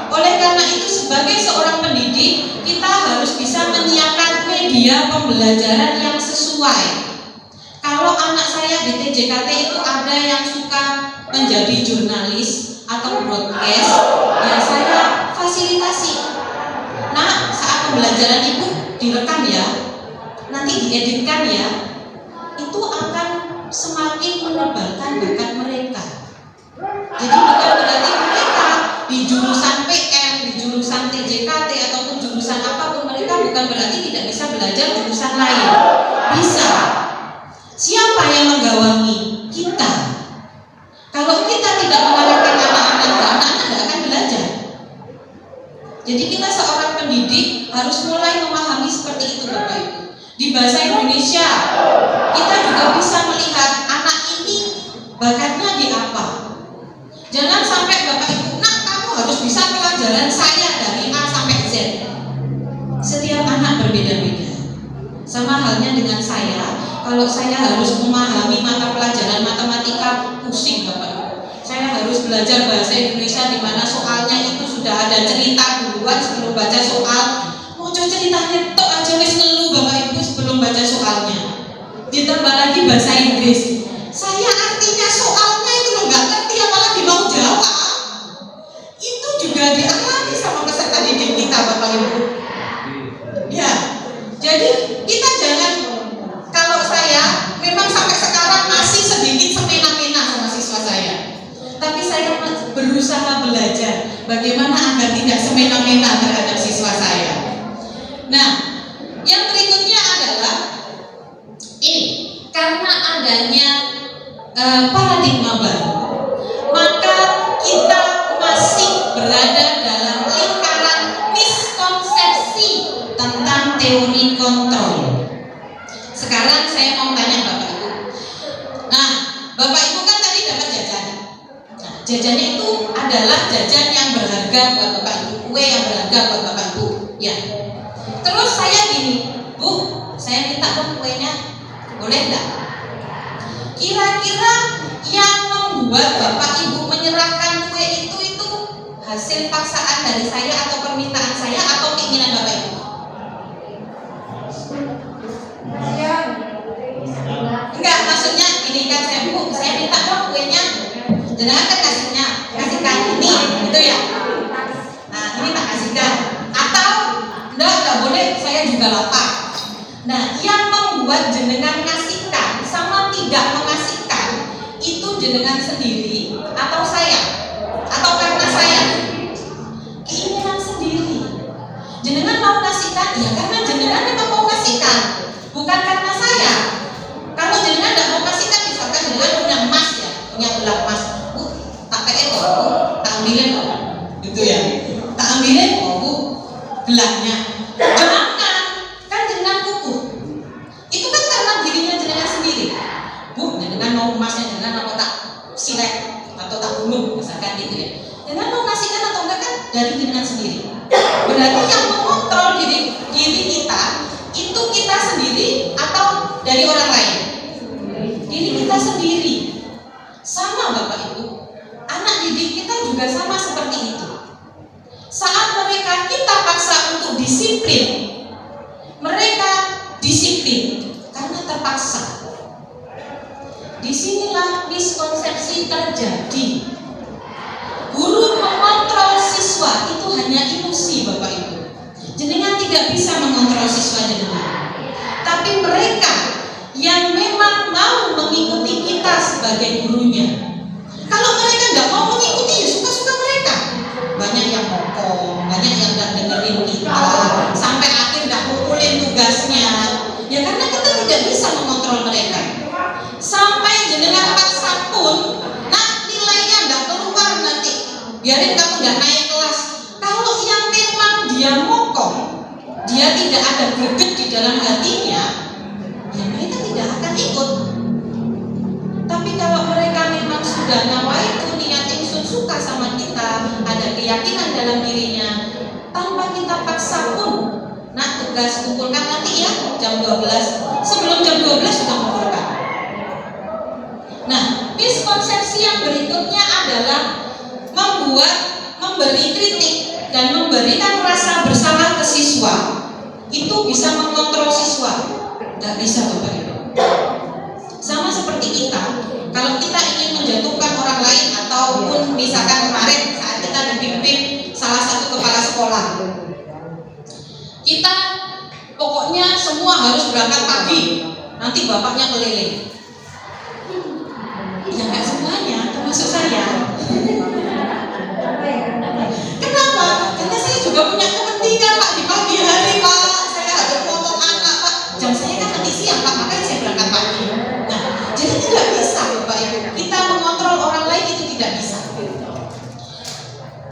C: Oleh karena itu sebagai seorang pendidik, kita harus bisa menyiapkan media pembelajaran yang sesuai. Kalau anak saya di TJKT itu ada yang suka menjadi jurnalis atau broadcast, ya saya fasilitasi. Nah, saat pembelajaran ibu direkam ya, nanti dieditkan ya, itu akan semakin menebarkan bakat mereka. Jadi bukan berarti mereka di jurusan PM, di jurusan TJKT ataupun jurusan apapun, mereka bukan berarti tidak bisa belajar jurusan lain. Bisa. Siapa yang menggawangi? Kita. Kalau kita tidak mengarahkan anak-anak tidak akan belajar. Jadi kita seorang pendidik harus mulai memahami seperti itu Bapak Ibu. Di bahasa Indonesia kita juga bisa melihat anak ini bakatnya di apa. Jangan sampai Bapak Ibu, nak kamu harus bisa pelajaran saya dari A sampai Z. Setiap anak berbeda-beda. Sama halnya dengan saya, kalau saya harus memahami mata pelajaran matematika, pusing Bapak Ibu. Saya harus belajar bahasa Indonesia di mana soalnya itu sudah ada cerita duluan sebelum baca soal. Mau ceritanya tok aja wis ngeluh Bapak Ibu sebelum baca soalnya. Ditambah lagi bahasa Inggris. Saya artinya soalnya itu loh nggak ngerti, apalagi mau jawab. Itu juga dialami sama peserta didik kita Bapak Ibu. Ya, jadi kita jangan, kalau saya memang sampai sekarang masih sedikit semena-mena sama siswa saya, tapi saya berusaha belajar bagaimana agar tidak semena-mena terhadap siswa saya. Nah, yang berikutnya adalah ini, karena adanya paradigma baru, maka kita masih berada dalam lingkaran miskonsepsi tentang teori kontrol. Sekarang saya mau tanya Bapak Ibu. Nah, Bapak Ibu kan tadi dapat jajan. Nah, jajannya itu adalah jajan yang berharga buat Bapak Ibu, kue yang berharga buat Bapak Ibu. Ya. Terus saya gini, Bu, saya minta dong kuenya, boleh enggak? Kira-kira yang membuat Bapak Ibu menyerahkan kue itu hasil paksaan dari saya atau permintaan saya atau keinginan Bapak Ibu? Enggak, maksudnya ini kan saya minta dong kuenya, jangan kan kasihkan ini, gitu ya. Nah, ini tak kasihkan. Atau enggak boleh, saya juga lapar. Nah, yang membuat jenengan ngasihkan sama tidak mengasihkan itu jenengan sendiri atau saya? Atau karena saya? Keinginan sendiri. Jenengan mau ngasihkan, ya karena jenengan memang mau ngasihkan, bukan karena saya. Kalau jenengan tidak mau ngasihkan, misalkan jenengan punya emas ya, punya gelang emas, Bu, tak pakai kok, Bu, tak ambilin kok, gitu ya, tak ambilin kok, Bu, gelangnya. Jangan, kan jenengan kukuh. Itu kan karena dirinya jenengan sendiri. Bu, jenengan mau emasnya, jenengan mau tak silek atau tak gulung, misalkan gitu ya. Jenengan mau ngasihkan atau enggak kan dari jenengan sendiri. Berarti yang mengontrol diri kita itu kita sendiri atau dari orang lain? Diri kita sendiri. Sama Bapak Ibu, anak didik kita juga sama seperti itu. Saat mereka kita paksa untuk disiplin, mereka disiplin karena terpaksa. Disinilah miskonsepsi terjadi. Guru mengontrol siswa itu hanya ilusi Bapak Ibu. Jenengan tidak bisa mengontrol siswa jenengan. Tapi mereka yang memang mau mengikuti kita sebagai gurunya. Kalau mereka nggak mau mengikuti ya suka-suka mereka. Banyak yang mokong, banyak yang nggak dengerin kita, sampai akhir nggak ngumpulin tugasnya. Ya karena kita tidak bisa mengontrol mereka. Sampai jenengan paksa pun, nah nilainya nggak keluar nanti. Biarin kamu nggak naik kelas. Kalau yang memang dia mokong, dia tidak ada greget di dalam hatinya, ya mereka tidak akan ikut. Tapi kalau mereka memang sudah nawaitu niat ingsun suka sama kita, ada keyakinan dalam dirinya, tanpa kita paksa pun, nah tugas kumpulkan nanti ya jam 12. Sebelum jam 12 sudah kumpulkan. Nah, miskonsepsi yang berikutnya adalah memberi kritik dan memberikan rasa bersalah ke siswa. Itu bisa mengontrol siswa. Tidak bisa Bapak Ibu. Sama seperti kita, kalau kita ingin menjatuhkan orang lain ataupun misalkan kemarin saat kita dipimpin salah satu kepala sekolah, kita pokoknya semua harus berangkat pagi, nanti bapaknya keliling. Ya nggak semuanya, termasuk saya. Kenapa? Karena saya juga punya kepentingan Pak di pagi hari Pak. Saya harus ngomong anak Pak. Jam saya kan nanti siang Pak, makanya saya berangkat pagi. Nah, jadi tidak bisa Bapak Ibu. Kita mengontrol orang lain itu tidak bisa.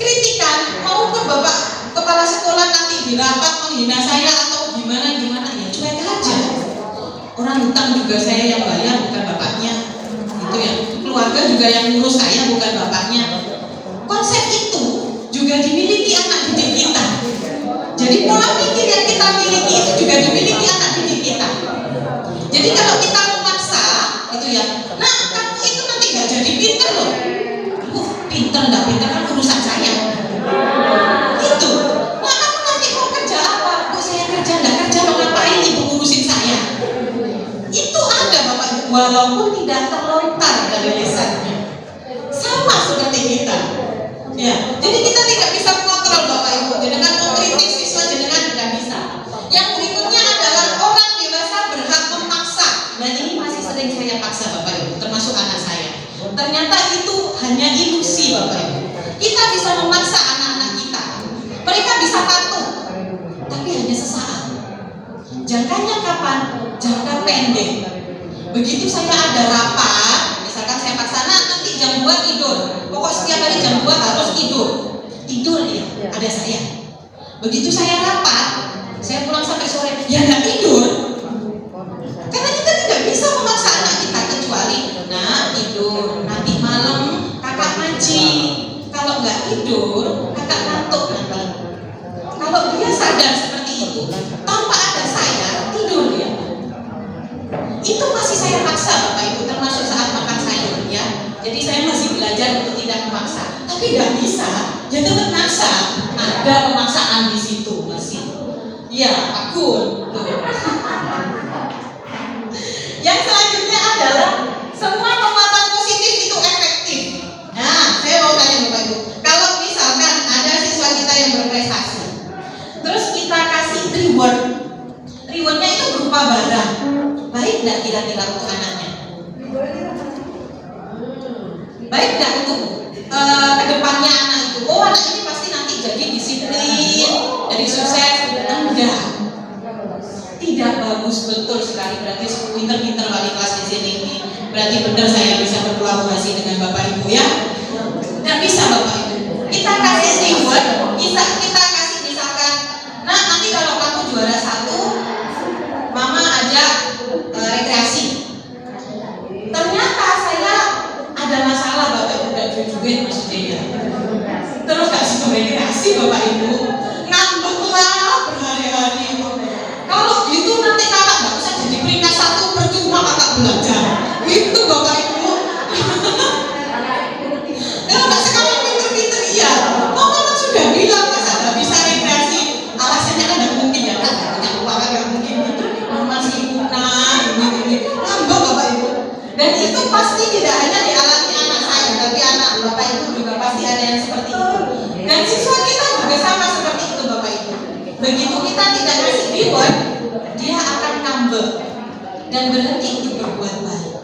C: Kritikan maupun Bapak kepala sekolah nanti di rapat menghina saya atau gimana ya cuek aja. Orang hutang juga saya yang bayar bukan bapaknya. Itu ya. Keluarga juga yang ngurus saya bukan bapaknya. Konsep itu juga dimiliki anak didik kita. Jadi pola pikir yang kita miliki itu juga dimiliki anak didik kita. Jadi kalau kita memaksa, gitu ya, nah kamu itu nanti nggak jadi pinter loh. Pinter nggak pinter kan urusan saya. Itu. Nah kamu nanti mau kerja apa? Bu saya kerja nggak kerja mau ngapain ibu ngurusin saya? Itu ada Bapak Ibu, walaupun tidak terlontar dari lisannya. Sama seperti kita. Ya, jadi kita tidak bisa mengontrol Bapak Ibu. Dengan mengkritik siswa jenengan tidak bisa. Yang berikutnya adalah orang dewasa berhak memaksa. Dan ini masih sering saya paksa Bapak Ibu, termasuk anak saya. Ternyata itu hanya ilusi Bapak Ibu. Kita bisa memaksa anak-anak kita. Mereka bisa patuh, tapi hanya sesaat. Jangkanya kapan? Jangka pendek. Begitu saya ada rapat, misalkan saya paksa nanti jam 2 tidur. Pokok setiap hari jam 2 harus tidur. Tidur ya, ada saya. Begitu saya rapat, saya pulang sampai sore, ya nggak tidur. Karena kita tidak bisa memaksa anak kita kecuali, nah tidur, nanti malam kakak ngaji. Kalau nggak tidur, kakak ngantuk nanti. Kalau dia sadar seperti itu, tanpa ada saya, tidur dia. Itu masih saya paksa Bapak Ibu, termasuk saat makan sayur ya. Jadi saya masih belajar untuk tidak memaksa. Tapi nggak bisa, ya tetap maksa. Ada pemaksaan di situ masih. Ya, akun. Yang selanjutnya adalah semua penguatan positif itu efektif. Nah, saya mau tanya Bapak Ibu, kalau misalkan ada siswa kita yang berprestasi, terus kita kasih rewardnya itu berupa berupa barang. Baik nggak kira-kira untuk anaknya? Baik nggak untuk kedepannya anak itu? Oh, anak ini pasti nanti jadi disiplin, jadi sukses. Enggak, tidak bagus. Betul sekali. Berarti pinter-pinter wali kelas di sini ini. Berarti benar saya bisa berkolaborasi dengan Bapak Ibu ya. Nggak bisa Bapak Ibu. Kita kasih reward, kita kasih misalkan, nah nanti kalau kamu juara 1, Mama ajak rekreasi. Ternyata saya ada masalah Bapak Ibu, nggak duit maksudnya ya. Terus kasih rekreasi Bapak Ibu, ngambek lah berhari-hari. Kalau gitu nanti kakak nggak usah jadi peringkat 1, percuma kakak belajar. Itu Bapak Ibu. Kalau sekarang pinter-pinter iya. Mama kan sudah bilang masa nggak bisa rekreasi. Alasannya kan nggak mungkin ya kan, nggak punya uang kan nggak mungkin. Mama sibuk ini. Ngambek Bapak Ibu. Dan itu pasti tidak hanya dialami anak saya, tapi anak Bapak Ibu juga pasti ada yang seperti itu. Dan siswa kita juga sama seperti itu Bapak Ibu. Begitu kita tidak kasih reward, dia akan ngambek dan berhenti untuk berbuat baik.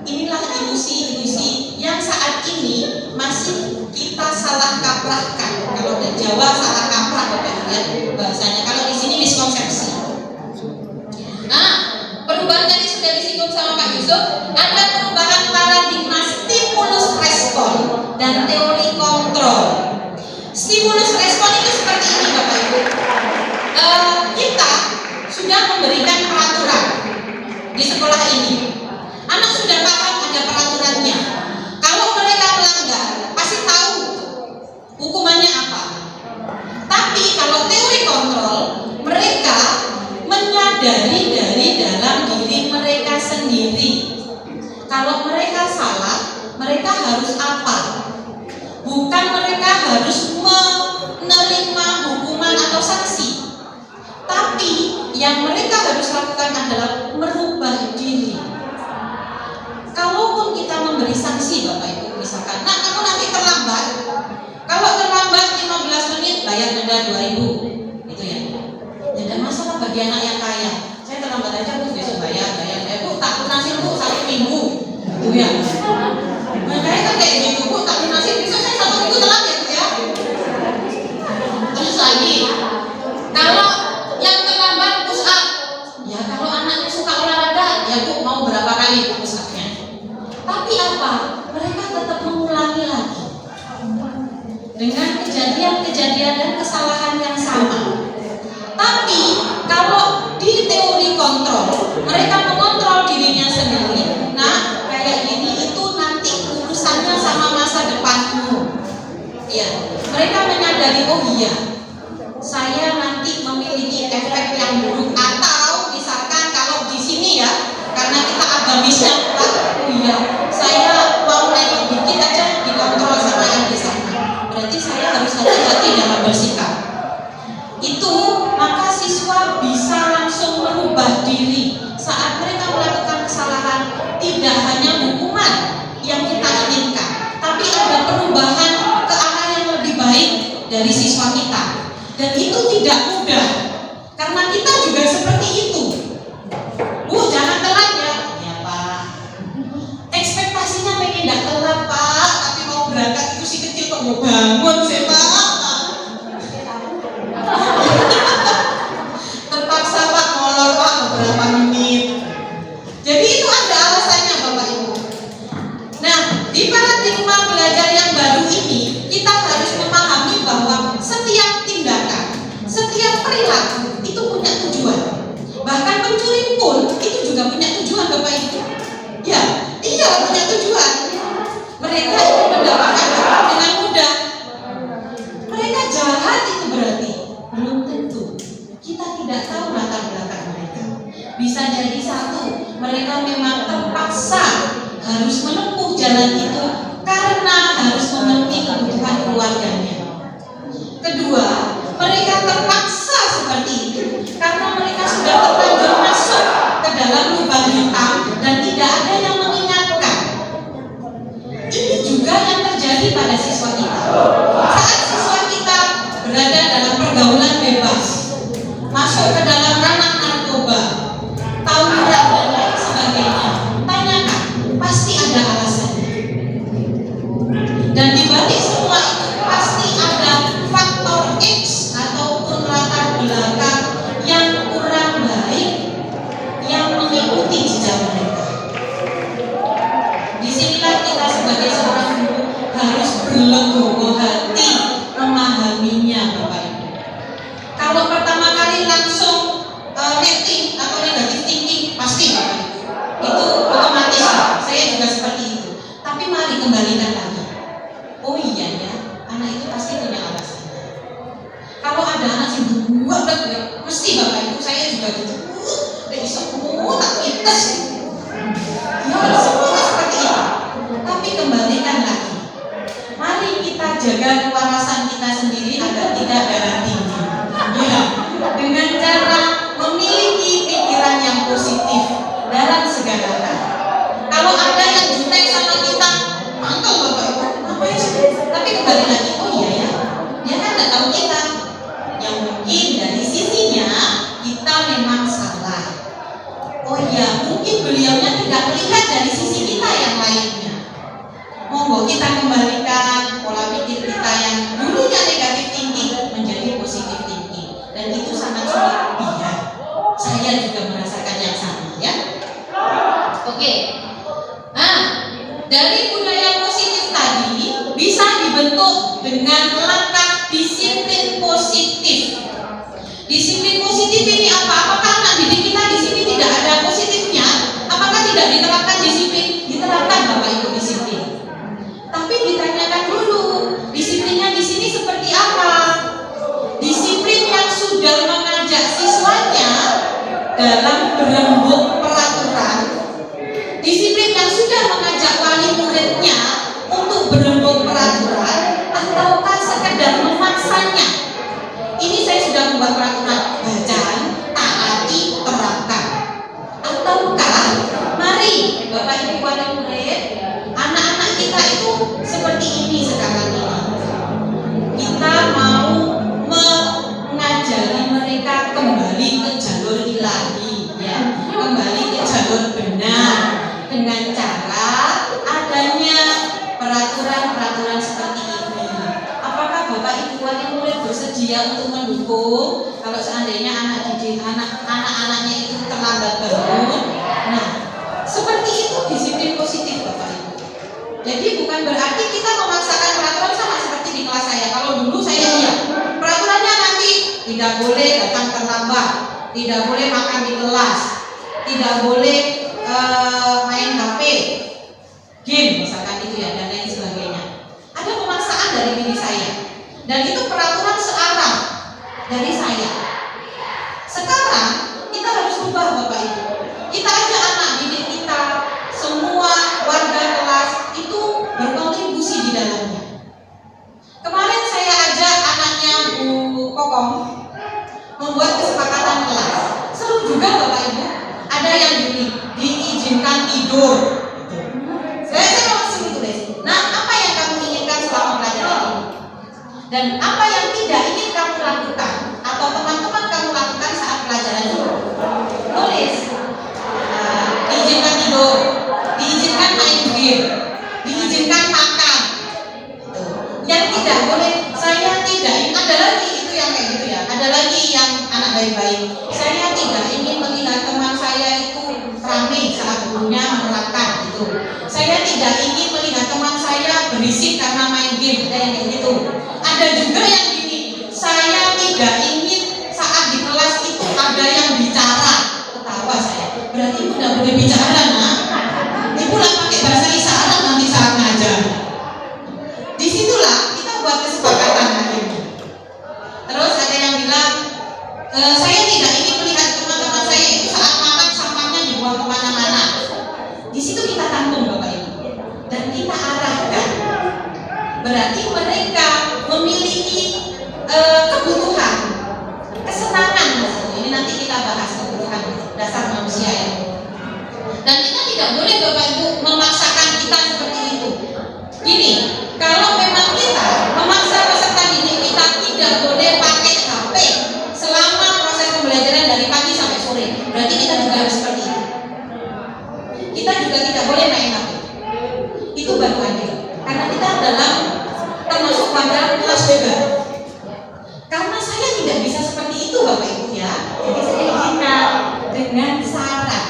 C: Inilah ilusi-ilusi yang saat ini masih kita salah kaprahkan. Kalau di Jawa salah kaprah Bapak Ibu ya bahasanya. Kalau di sini miskonsepsi. Nah, perubahan tadi sudah disinggung sama Pak Yusuf. Ada perubahan paradigma stimulus respon dan teori kontrol. Stimulus respon itu seperti ini Bapak Ibu. Kita sudah memberikan peraturan di sekolah ini. Anak sudah paham ada peraturannya. Kalau mereka melanggar, pasti tahu hukumannya apa. Tapi kalau teori kontrol, mereka menyadari dari dalam diri mereka sendiri. Kalau mereka salah, mereka harus apa? Bukan mereka harus menerima hukuman atau sanksi. Tapi yang mereka harus lakukan adalah merubah diri. Kalaupun kita memberi sanksi Bapak Ibu misalkan, nah kamu nanti terlambat. Kalau terlambat 15 menit bayar denda 2.000, gitu ya. Tidak ada masalah bagi anak yang kaya. Saya terlambat aja Bu, besok bayar. Bu, tak lunasin Bu 1 minggu, gitu ya. Makanya kan kayak gitu Bu, tak lunasin besok saya 1 minggu telat ya Bu ya. Terus lagi, kalau yang terlambat push up, ya kalau anaknya suka olahraga, ya Bu mau berapa kali push up-nya. Tapi apa? Mereka tetap mengulangi lagi dengan kejadian-kejadian dan kesalahan yang sama. Tapi kalau di teori kontrol, mereka mengontrol dirinya sendiri. Nah, kayak gini itu nanti urusannya sama masa depanmu. Ya, mereka menyadari oh iya, saya nanti memiliki efek yang buruk. Atau misalkan kalau di sini ya, karena kita agamisnya kuat, oh iya, saya mau naik dikit aja dikontrol sama yang di sana. Berarti saya harus hati-hati dalam bersikap. Itu maka siswa bisa langsung merubah diri saat mereka melakukan kesalahan. Tidak hanya hukuman yang kita inginkan, tapi ada perubahan ke arah yang lebih baik dari siswa kita. Dan itu tidak mudah, karena kita juga seperti itu. Jangan telat ya. Ya Pak, ekspektasinya pengen gak telat Pak, tapi mau berangkat itu si kecil kok mau bangun sih Pak. Terpaksa Pak molor Pak beberapa menit. Jadi itu ada alasannya Bapak Ibu. Nah, di paradigma belajar yang baru ini, kita harus memahami bahwa setiap tindakan, setiap perilaku itu punya tujuan. Bahkan mencuri pun itu juga punya tujuan Bapak Ibu. Ya, iya punya tujuan. Mereka ingin mendapatkan uang dengan mudah. Mereka jahat itu berarti belum tentu. Kita tidak tahu latar belakang mereka. Bisa jadi satu, mereka memang terpaksa harus menempuh jalan itu karena harus memenuhi kebutuhan keluarganya. Kedua, mereka terpaksa seperti itu karena mereka sudah terlanjur masuk ke dalam lubang hitam dan tidak ada yang mengingatkan. Ini juga yang terjadi pada siswa kita. Saat siswa kita berada dalam pergaulan bebas, masuk ke dalam ranah narkoba, tes. Ya, semuanya seperti itu. Tapi kembalikan lagi. Mari kita jaga kewarasan kita sendiri agar tidak darah tinggi. Ya, dengan cara memiliki pikiran yang positif dalam segala hal. Kalau ada yang jutek sama kita, mangkel Bapak Ibu, ngapain sih? Tapi kembali lagi, oh iya ya, dia kan nggak tahu kita. Yang mungkin dari sisinya kita memang salah. Oh iya, mungkin beliaunya tidak melihat dari sisi kita yang lainnya. Monggo kita kembalikan pola pikir kita yang dulunya negatif thinking menjadi positif thinking, dan itu sangat sulit. Iya, saya juga merasakan yang sama ya. Oke. Nah, dari budaya positif tadi bisa dibentuk dengan langkah disiplin positif. Disiplin positif ini apa? Apakah anak didik kita di sini tidak ada positifnya? Apakah tidak diterapkan disiplin? Diterapkan Bapak Ibu disiplin. Tapi ditanyakan dulu, disiplinnya di sini seperti apa? Disiplin yang sudah mengajak siswanya dalam berembuk peraturan, disiplin yang sudah mengajak wali muridnya untuk berembuk peraturan, ataukah sekedar memaksanya? Ini saya sudah membuat peraturan, bacaan, taati, terapkan. Ataukah mari Bapak Ibu wali murid, anak-anak kita itu seperti ini sekarang ini. Kita mau mengajari mereka kembali ke jalur ilahi, ya, kembali ke jalur benar dengan cara adanya peraturan-peraturan seperti ini. Apakah Bapak Ibu wali murid bersedia untuk mendukung kalau seandainya anak-anaknya itu terlambat bangun? Nah, seperti itu disiplin positif Bapak Ibu. Jadi bukan berarti kita memaksakan peraturan sama seperti di kelas saya. Kalau dulu saya iya, peraturannya nanti tidak boleh datang terlambat, tidak boleh makan di kelas, tidak boleh main HP, game misalkan itu ya, dan lain sebagainya. Ada pemaksaan dari diri saya, dan itu peraturan searah dari saya. Sekarang kita harus ubah Bapak Ibu. Kita ajak anak didik kita, semua warga kelas itu berkontribusi di dalamnya. Kemarin saya ajak anaknya Bu Kokong membuat kesepakatan kelas. Seru juga Bapak Ibu. Ada yang diizinkan tidur. Saya langsung itu deh. Nah, apa yang kamu inginkan selama pelajaran ini? Dan apa yang tidak ingin kamu lakukan atau teman-teman kamu lakukan saat pelajaran ini? Tulis. Diizinkan tidur, diizinkan main game, diizinkan makan. Yang tidak boleh, saya tidak ingin. Ada lagi itu yang kayak gitu ya. Ada lagi yang anak baik-baik. Saya tidak ingin melihat teman saya itu ramai saat gurunya menerapkan itu. Saya tidak ingin melihat teman saya berisik karena main game. Ada yang kayak gitu. Ada juga yang gini. Saya tidak ingin saat di kelas itu ada yang bicara. Ketawa saya. Berarti ibu tidak boleh bicara, nak. Ibu lah pakai bahasa isyarat nanti saat ngajar. Disitulah kita buat kesepakatan akhirnya. Terus ada yang bilang, saya tidak ingin melihat teman-teman saya itu saat makan sampahnya dibuang kemana-mana. Di situ kita tampung Bapak Ibu, dan kita arahkan. Berarti mereka memiliki kebutuhan, kesenangan. Ini nanti kita bahas kebutuhan dasar manusia ya. Dan kita tidak boleh Bapak Ibu memaksakan kita seperti itu. Gini, kalau memang kita memaksa peserta didik kita tidak boleh pakai HP selama proses pembelajaran dari pagi sampai sore, berarti kita juga harus seperti itu. Kita juga tidak boleh main HP. Itu baru adil. Karena kita dalam termasuk pada kelas juga. Karena saya tidak bisa seperti itu Bapak Ibu ya. Jadi saya izinkan dengan syarat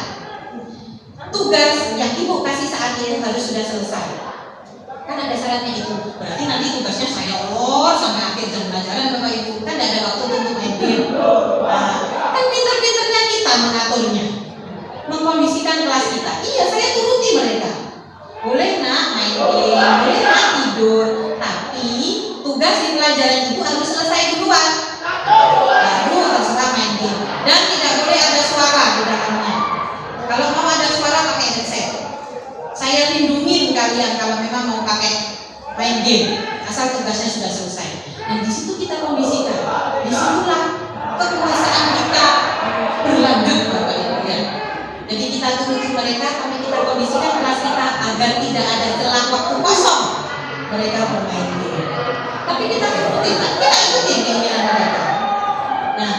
C: tugas yang Ibu kasih saat itu harus sudah selesai. Kan ada syaratnya itu. Berarti nanti tugasnya saya olor sampai akhir jam pelajaran Bapak Ibu. Kan tidak ada waktu untuk main game. Nah, kan pinter-pinternya kita mengaturnya, mengkondisikan kelas kita. Iya, saya turuti mereka. Boleh nak main game, boleh nak tidur, tapi tugas di pelajaran itu harus selesai duluan. Baru terserah main game. Dan tidak boleh ada suara di dalamnya. Kalau mau kalian kalau memang mau pakai main game, asal tugasnya sudah selesai. Dan di situ kita kondisikan, disitulah kekuasaan kita berlanjut, Bapak Ibu ya. Jadi kita turuti mereka, tapi kita kondisikan kelas kita agar tidak ada celah waktu kosong mereka bermain game. Tapi kita turuti, kita ikuti keinginan mereka. Nah,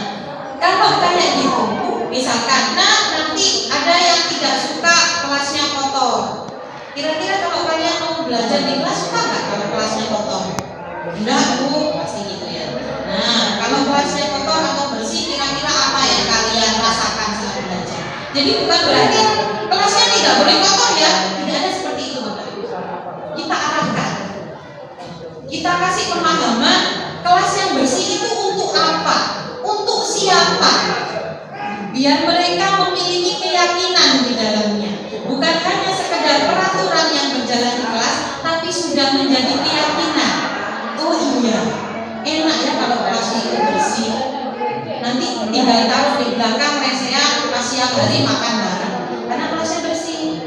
C: kalau kayak gitu, misalkan, nanti ada yang tidak suka kelasnya kotor. Kira-kira kalau kalian mau belajar di kelas, suka nggak kalau kelasnya kotor? Enggak, Bu, pasti gitu ya. Nah, kalau kelasnya kotor atau bersih, kira-kira apa yang kalian rasakan saat belajar? Jadi bukan berarti kelasnya tidak boleh kotor ya, tidak ada seperti itu, Bapak Ibu. Kita arahkan, kita kasih pemahaman kelas yang bersih itu untuk apa, untuk siapa, biar mereka memiliki keyakinan di dalamnya, bukan hanya sekedar peraturan yang berjalan di kelas, tapi sudah menjadi keyakinan. Oh iya, enak ya kalau kelasnya itu bersih. Nanti tinggal taruh di belakang resean pas siang hari makan bareng, karena kelasnya bersih.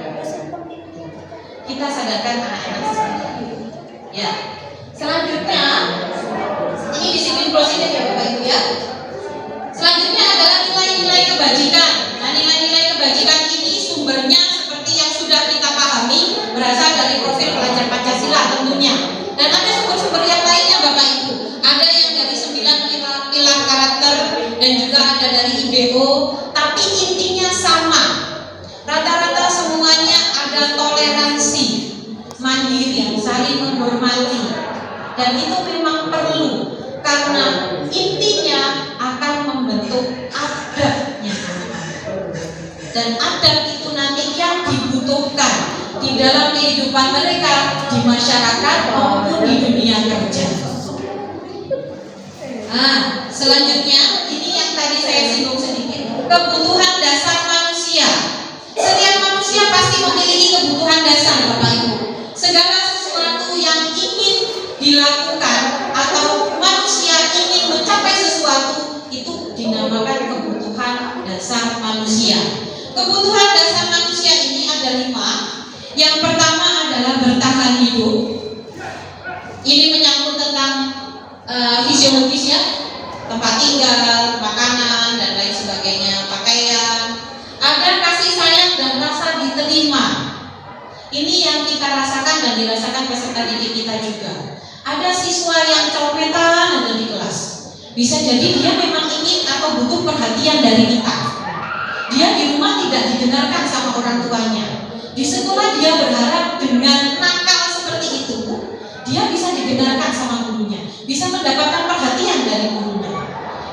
C: Kita sadarkan anak-anak seperti itu. Ya. Selanjutnya, ini disiplin positif ya Bapak Ibu ya. Selanjutnya adalah nilai-nilai kebajikan. Nah, nilai-nilai kebajikan ini sumbernya seperti yang sudah kita pahami, berasal dari profil pelajar Pancasila tentunya. Dan ada sumber-sumber yang lainnya Bapak Ibu. Ada yang dari 9 pilar karakter dan juga ada dari IBO, tapi intinya sama. Rata-rata semuanya ada toleransi, mandiri, saling menghormati. Dan itu memang perlu, karena intinya akan membentuk adabnya. Dan adab itu nanti yang dibutuhkan di dalam kehidupan mereka di masyarakat maupun di dunia kerja. Nah, selanjutnya ini yang tadi saya singgung sedikit, kebutuhan dasar manusia. Setiap manusia pasti memiliki kebutuhan dasar, Bapak Ibu. Segala sesuatu yang ingin dilakukan atau manusia ingin mencapai sesuatu itu dinamakan kebutuhan dasar manusia. Kebutuhan dasar manusia ini ada 5. Yang pertama adalah bertahan hidup. Ini menyangkut tentang fisiologis ya, tempat tinggal, makanan dan lain sebagainya, pakaian. Ada kasih sayang dan rasa diterima. Ini yang kita rasakan dan dirasakan peserta didik kita juga. Ada siswa yang copetan ada di kelas. Bisa jadi dia memang ingin atau butuh perhatian dari kita. Dia di rumah tidak didengarkan sama orang tuanya. Di sekolah dia berharap dengan nakal seperti itu, dia bisa didengarkan sama gurunya, bisa mendapatkan perhatian dari gurunya.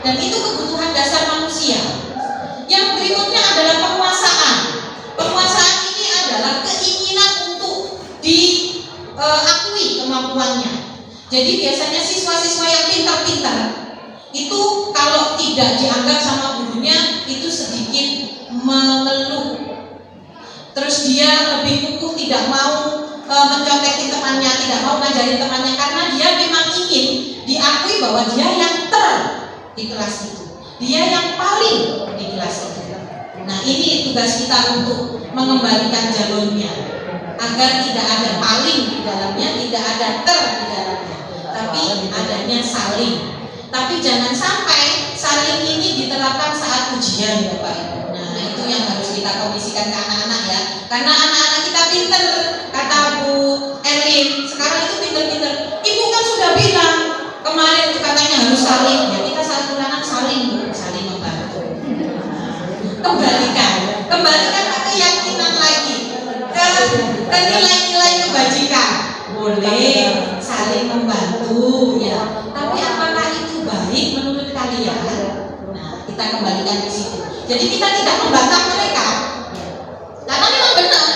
C: Dan itu kebutuhan dasar manusia. Yang berikutnya adalah penguasaan. Penguasaan ini adalah keinginan untuk diakui kemampuannya. Jadi biasanya siswa-siswa yang pintar-pintar itu kalau tidak dianggap sama gurunya itu sedikit mengeluh. Terus dia lebih kukuh, tidak mau mencontekin temannya, tidak mau ngajarin temannya, karena dia memang ingin diakui bahwa dia yang di kelas itu, dia yang paling di kelas itu. Nah, ini tugas kita untuk mengembalikan jalurnya agar tidak ada paling di dalamnya, tidak ada di dalamnya, tapi adanya saling. Tapi jangan sampai saling ini diterapkan saat ujian, Bapak Ibu. Nah, itu yang harus kita kondisikan ke anak-anak ya. Karena anak-anak kita pinter, kata Bu Erlin, sekarang itu pinter-pinter. Ibu kan sudah bilang kemarin itu katanya harus saling. Ya kita satu anak saling, Bu, saling membantu. Kembalikan ke keyakinan lagi, ke nilai-nilai kebajikan. Boleh saling membantu ya. Tapi apakah itu baik menurut kalian? Nah, kita kembalikan di situ. Jadi kita tidak membantah mereka, karena memang benar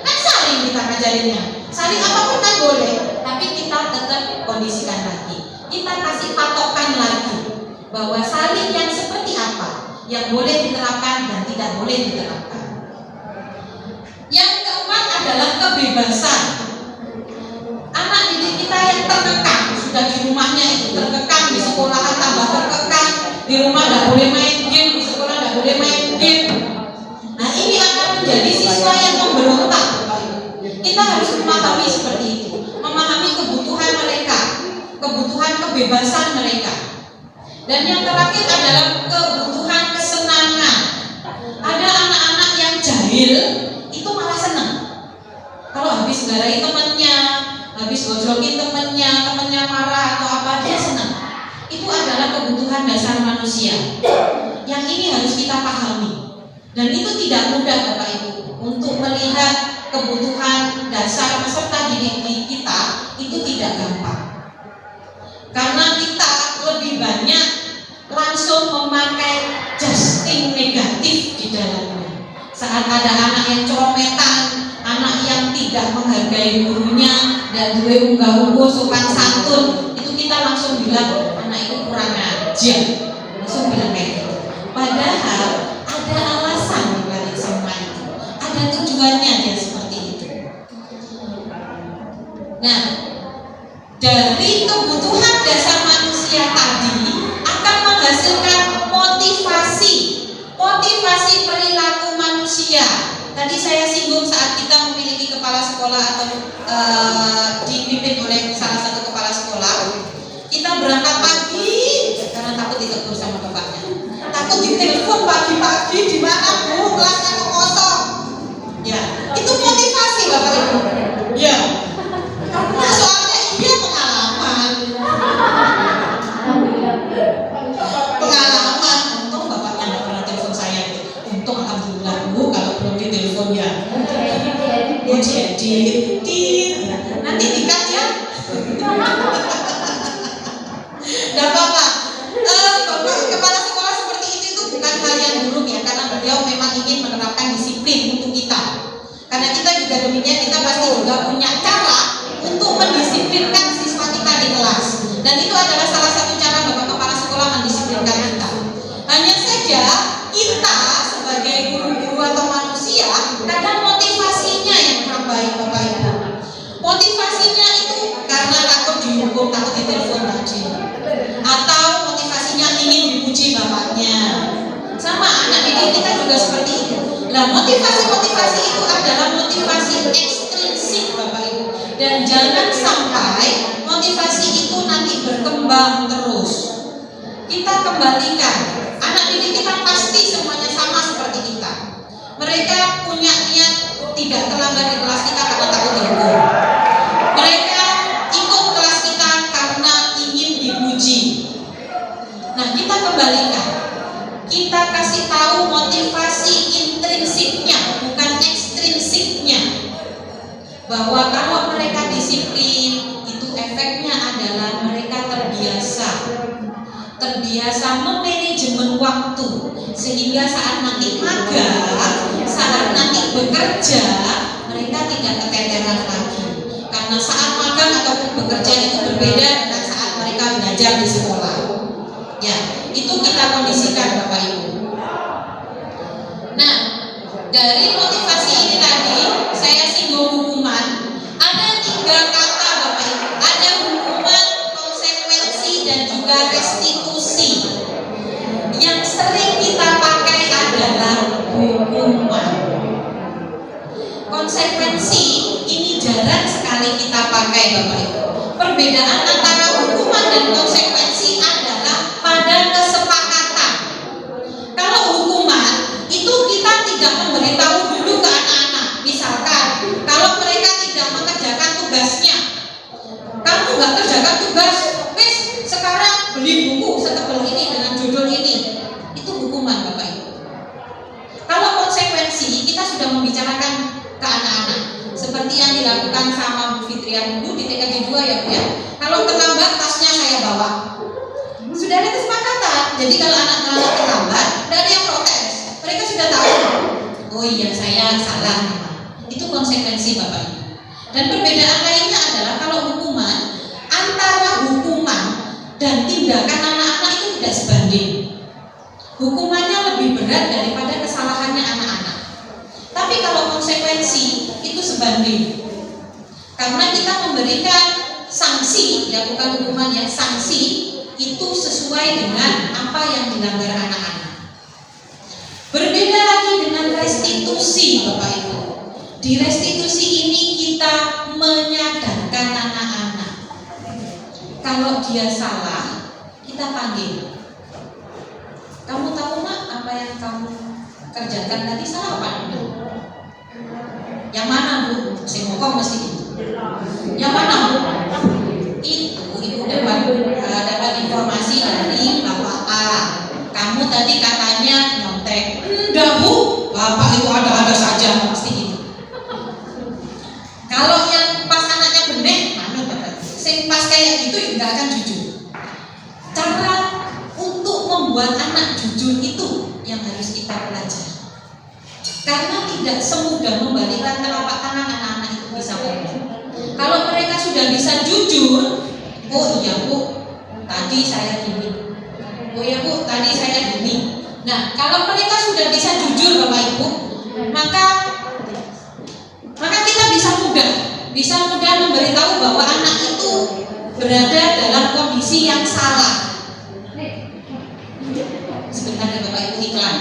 C: kan saling kita ngajarinnya. Saling apapun kan boleh, tapi kita tetap kondisikan lagi. Kita kasih patokan lagi bahwa saling yang seperti apa yang boleh diterapkan dan tidak boleh diterapkan. Yang keempat adalah kebebasan. Anak didik kita yang terkekang, sudah di rumahnya itu terkekang, di sekolah tambah terkekang, di rumah tidak boleh main game, di sekolah tidak boleh main game. Nah, ini akan menjadi siswa yang memberontak. Kita harus memahami seperti itu, memahami kebutuhan mereka, kebutuhan kebebasan mereka. Dan yang terakhir adalah kebutuhan kesenangan. Ada anak-anak yang jahil itu malah senang. Kalau habis garahi temannya, habis gojlokin temannya marah atau apa, dia senang. Itu adalah kebutuhan dasar manusia. Yang ini harus kita pahami. Dan itu tidak mudah Bapak Ibu untuk melihat kebutuhan dasar peserta didik kita, itu tidak gampang. Karena kita lebih banyak langsung memakai justing negatif di dalamnya. Saat ada anak yang cometan, anak yang tidak menghargai gurunya dan duwe unggah-ungguh sopan santun, itu kita langsung bilang anak itu kurang ajar, langsung bilang kayak gitu. Padahal ada alasan di balik semua itu, ada tujuannya dia seperti itu. Nah, dari kebutuhan dasar manusia tadi akan menghasilkan motivasi perilaku manusia. Tadi saya singgung saat kita memiliki kepala sekolah atau dipimpin oleh salah satu kepala sekolah, kita berangkat pagi karena takut ditegur sama bapaknya, takut ditelepon pagi-pagi, di mana Bu, kelasnya kok kosong. Ya, itu motivasi Bapak Ibu. Ya, karena soalnya dia pengalaman. Untung bapaknya nggak pernah telepon saya. Untung alhamdulillah Bu, kalau belum ditelepon ya. Bu diedit, nanti dikat ya. Nggak apa-apa. Bapak kepala sekolah seperti itu bukan hal yang buruk ya, karena beliau memang ingin menerapkan disiplin untuk kita. Karena kita juga demikian, kita pasti juga punya cara untuk mendisiplinkan siswa kita di kelas. Dan itu adalah salah satu cara Bapak kepala sekolah mendisiplinkan kita. Hanya saja kita sebagai guru-guru atau manusia, kadang motivasinya yang kurang baik Bapak Ibu. Motivasinya itu karena takut dihukum, takut ditelepon tadi, atau motivasinya ingin dipuji bapaknya. Sama anak didik kita juga seperti itu. Nah, motivasi itu adalah motivasi ekstrinsik Bapak Ibu. Dan jangan sampai motivasi itu nanti berkembang terus. Kita kembalikan. Anak didik kita pasti semuanya sama seperti kita. Mereka punya niat tidak terlambat di kelas kita karena takut dihukum. Mereka ikut kelas kita karena ingin dipuji. Nah, kita kembalikan. Kita kasih tahu motivasi intrinsiknya, bukan ekstrinsiknya. Bahwa kalau mereka disiplin, itu efeknya adalah mereka terbiasa memanajemen waktu, sehingga saat nanti magang, saat nanti bekerja, mereka tidak keteteran lagi. Karena saat magang ataupun bekerja itu berbeda dengan saat mereka belajar di sekolah. Ya, itu kita kondisikan Bapak Ibu. Nah, dari motivasi ini tadi saya singgung hukuman. Ada 3 kata Bapak Ibu. Ada hukuman, konsekuensi, dan juga restitusi. Yang sering kita pakai adalah hukuman. Konsekuensi ini jarang sekali kita pakai Bapak Ibu. Perbedaan antara hukuman dan konsekuensi adalah pada kesepakatan. Kalau hukuman itu kita tidak memberitahu dulu ke anak-anak. Misalkan kalau mereka tidak mengerjakan tugasnya, kamu nggak kerjakan tugas, wis sekarang beli buku setebal ini dengan judul ini, itu hukuman Bapak Ibu. Kalau konsekuensi kita sudah membicarakan ke anak-anak, seperti yang dilakukan sama Bu Fitriah dulu di TKJ 2 ya Bu ya. Kalau terlambat tasnya saya bawa. Sudah ada kesepakatan. Jadi kalau anak-anak terlambat, tidak ada yang protes. Mereka sudah tahu. Oh iya saya salah. Itu konsekuensi Bapak Ibu. Dan perbedaan lainnya adalah kalau hukuman, antara hukuman dan tindakan anak-anak itu tidak sebanding. Hukumannya lebih berat daripada kesalahannya anak-anak. Tapi kalau konsekuensi itu sebanding. Karena kita memberikan sanksi, ya bukan hukuman ya, sanksi itu sesuai dengan apa yang dilanggar anak-anak. Berbeda lagi dengan restitusi Bapak Ibu. Di restitusi ini kita menyadari Kalau dia salah, kita panggil. Kamu tahu nggak apa yang kamu kerjakan tadi salah apa enggak? Yang mana Bu? Si ngomong mesti gitu. Yang mana Bu? Itu ibu dapat informasi dari Bapak A. Kamu tadi katanya nyontek. Enggak Bu, Bapak itu ada-ada saja pasti gitu. Kalau yang pas anaknya benek, mana Bapak? Sing pas kayak gitu nggak akan jujur. Cara untuk membuat anak jujur itu yang harus kita pelajari. Karena tidak semudah membalikan telapak tangan anak-anak itu bisa ngomong. Kalau mereka sudah bisa jujur, oh iya Bu, tadi saya gini. Oh iya Bu, tadi saya gini. Nah, kalau mereka sudah bisa jujur Bapak Ibu, maka kita bisa mudah memberitahu bahwa anak itu berada dalam kondisi yang salah. Sebentar ya Bapak Ibu, iklan.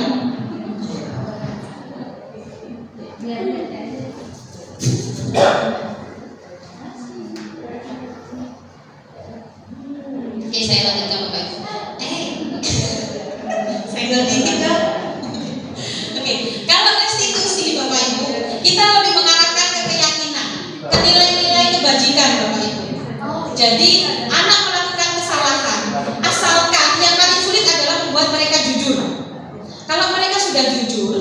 C: Oke, saya lanjutkan Bapak Ibu. Saya dikit dah. Oke, kalau restitusi Bapak Ibu, kita lebih mengarahkan ke keyakinan, ke nilai-nilai kebajikan Bapak Ibu. Jadi anak melakukan kesalahan, asalkan yang paling sulit adalah membuat mereka jujur. Kalau mereka sudah jujur,